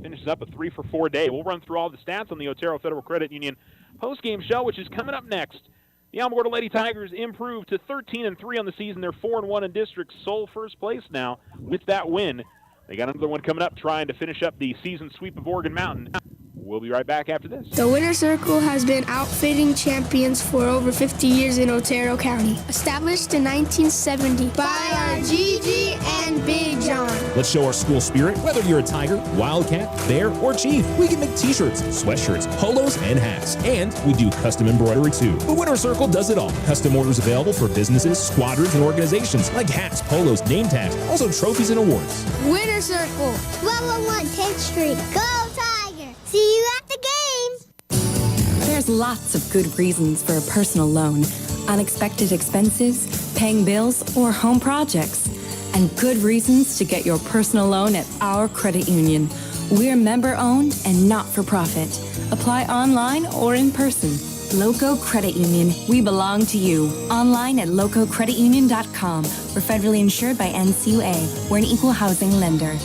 Finishes up a 3 for 4 day. We'll run through all the stats on the Otero Federal Credit Union postgame show, which is coming up next The Alamogordo Lady Tigers improved to 13-3 on the season. They're 4-1 in district, sole first place now with that win. They got another one coming up trying to finish up the season sweep of Oregon Mountain. We'll be right back after this. The Winter Circle has been outfitting champions for over 50 years in Otero County. Established in 1970 by our Gigi and Big John. Let's show our school spirit. Whether you're a Tiger, Wildcat, Bear, or Chief, we can make t-shirts, sweatshirts, polos, and hats. And we do custom embroidery too. The Winter Circle does it all. Custom orders available for businesses, squadrons, and organizations like hats, polos, name tags, also trophies and awards. Winter Circle. 1201 10th Street. Go Tiger! See you at the game! There's lots of good reasons for a personal loan. Unexpected expenses, paying bills, or home projects. And good reasons to get your personal loan at our credit union. We're member-owned and not-for-profit. Apply online or in person. Loco Credit Union. We belong to you. Online at lococreditunion.com. We're federally insured by NCUA. We're an equal housing lender.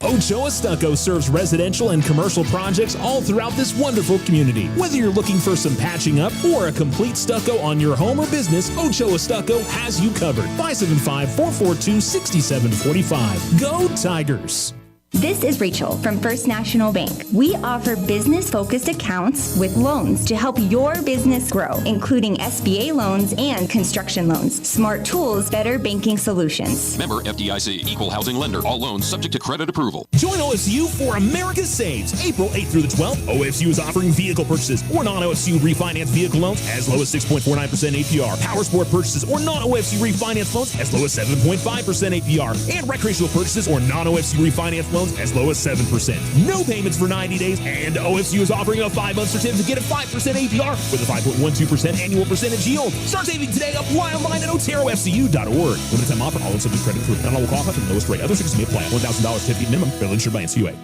Ochoa Stucco serves residential and commercial projects all throughout this wonderful community. Whether you're looking for some patching up or a complete stucco on your home or business, Ochoa Stucco has you covered. 575-442-6745. Go Tigers! This is Rachel from First National Bank. We offer business-focused accounts with loans to help your business grow, including SBA loans and construction loans. Smart tools, better banking solutions. Member FDIC, equal housing lender. All loans subject to credit approval. Join OSU for America Saves. April 8th through the 12th, OSU is offering vehicle purchases or non-OSU refinance vehicle loans as low as 6.49% APR. Power sport purchases or non-OSU refinance loans as low as 7.5% APR. And recreational purchases or non-OSU refinance loans as low as 7%. No payments for 90 days, and OSU is offering a 5-month certificate to get a 5% APR with a 5.12% annual percentage yield. Start saving today. Apply online at oterofcu.org. Limited time offer. All subject credit approved. Not all will qualify for the lowest rate. Other restrictions may apply. $1,000 certificate minimum. Federally insured by NCUA.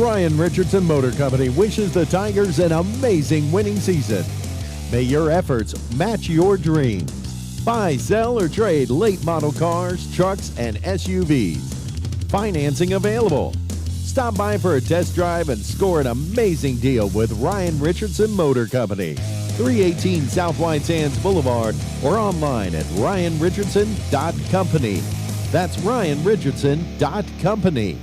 Ryan Richardson Motor Company wishes the Tigers an amazing winning season. May your efforts match your dreams. Buy, sell, or trade late model cars, trucks, and SUVs. Financing available. Stop by for a test drive and score an amazing deal with Ryan Richardson Motor Company. 318 South White Sands Boulevard or online at ryanrichardson.company. That's ryanrichardson.company.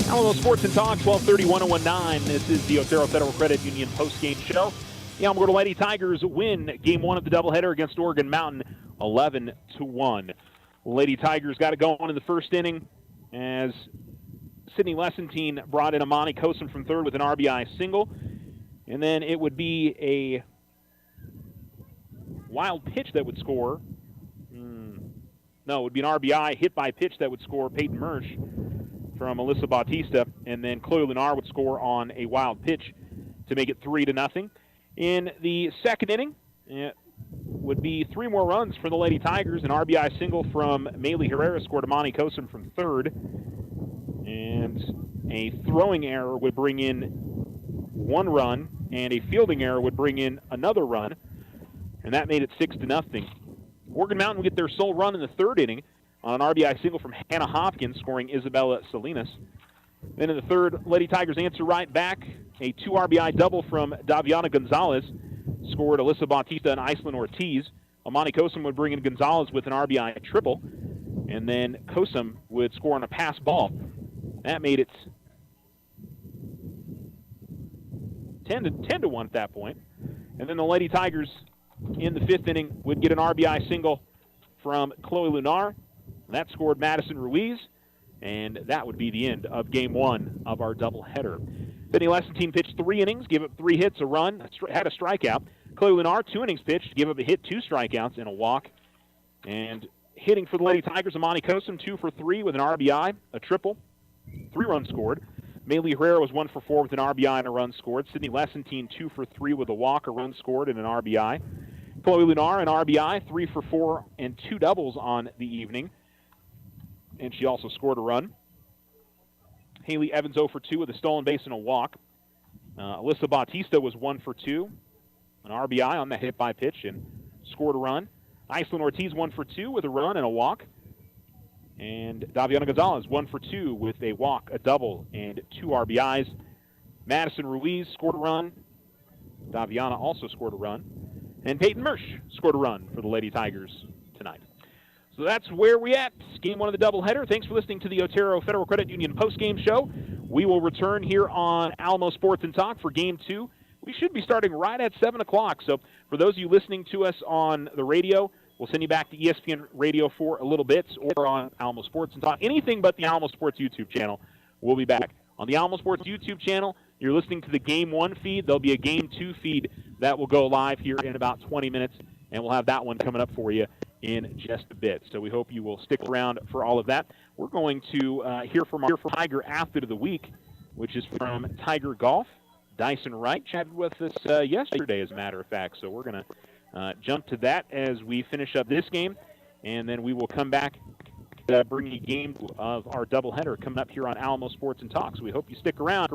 Alamo Sports and Talk, 1230-1019. This is the Otero Federal Credit Union postgame show. The Alamogordo Lady Tigers win Game 1 of the doubleheader against Oregon Mountain, 11-1. Lady Tigers got it going in the first inning as Sydney Lessentine brought in Amani Kosum from third with an RBI single. And then it would be a wild pitch that would score. No, it would be an RBI hit by pitch that would score Peyton Mersch from Alyssa Bautista, and then Chloe Lunar would score on a wild pitch to make it 3-0. In the second inning, it would be 3 more runs for the Lady Tigers. An RBI single from Maylee Herrera scored Amani Kosum from third, and a throwing error would bring in 1 run, and a fielding error would bring in another run, and that made it 6-0. Oregon Mountain would get their sole run in the third inning on an RBI single from Hannah Hopkins, scoring Isabella Salinas. Then in the third, Lady Tigers answer right back. A 2 RBI double from Daviana Gonzalez scored Alyssa Bautista and Iceland Ortiz. Amani Kosum would bring in Gonzalez with an RBI triple, and then Kosum would score on a pass ball. That made it 10-1 at that point. And then the Lady Tigers in the fifth inning would get an RBI single from Chloe Lunar. That scored Madison Ruiz, and that would be the end of Game 1 of our doubleheader. Sydney Lessentine pitched 3 innings, gave up 3 hits, a run, had a strikeout. Chloe Lunar, 2 innings pitched, gave up a hit, 2 strikeouts, and a walk. And hitting for the Lady Tigers, Amani Kosum, 2 for 3 with an RBI, a triple, 3 runs scored. Maylee Herrera was 1 for 4 with an RBI and a run scored. Sydney Lessentine, 2 for 3 with a walk, a run scored, and an RBI. Chloe Lunar, an RBI, 3 for 4, and 2 doubles on the evening. And she also scored a run. Haley Evans 0 for 2 with a stolen base and a walk. Alyssa Bautista was 1 for 2, an RBI on that hit by pitch and scored a run. Iceland Ortiz 1 for 2 with a run and a walk. And Daviana Gonzalez 1 for 2 with a walk, a double, and 2 RBIs. Madison Ruiz scored a run. Daviana also scored a run. And Peyton Mersch scored a run for the Lady Tigers tonight. So that's where we at. Game 1 of the doubleheader. Thanks for listening to the Otero Federal Credit Union postgame show. We will return here on Alamo Sports and Talk for Game 2. We should be starting right at 7 o'clock. So for those of you listening to us on the radio, we'll send you back to ESPN Radio for a little bit, or on Alamo Sports and Talk. Anything but the Alamo Sports YouTube channel. We'll be back. On the Alamo Sports YouTube channel, you're listening to the Game 1 feed. There'll be a Game 2 feed that will go live here in about 20 minutes, and we'll have that one coming up for you in just a bit. So we hope you will stick around for all of that. We're going to hear from our Tiger Athlete of the Week, which is from Tiger Golf. Dyson Wright chatted with us yesterday, as a matter of fact. So we're going to jump to that as we finish up this game, and then we will come back bring you game of our doubleheader coming up here on Alamo Sports and Talk. So we hope you stick around.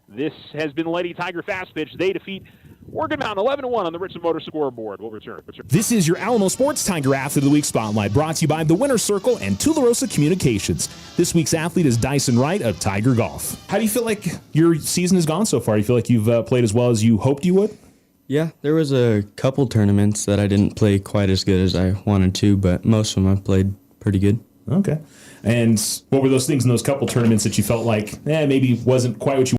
This has been Lady Tiger Fast Pitch. They defeat Morgan Mountain 11-1 on the Richland Motor scoreboard. We'll return. This is your Alamo Sports Tiger Athlete of the Week Spotlight, brought to you by the Winter Circle and Tularosa Communications. This week's athlete is Dyson Wright of Tiger Golf. How do you feel like your season has gone so far? Do you feel like you've played as well as you hoped you would? Yeah, there was a couple tournaments that I didn't play quite as good as I wanted to, but most of them I played pretty good. Okay. And what were those things in those couple tournaments that you felt like maybe wasn't quite what you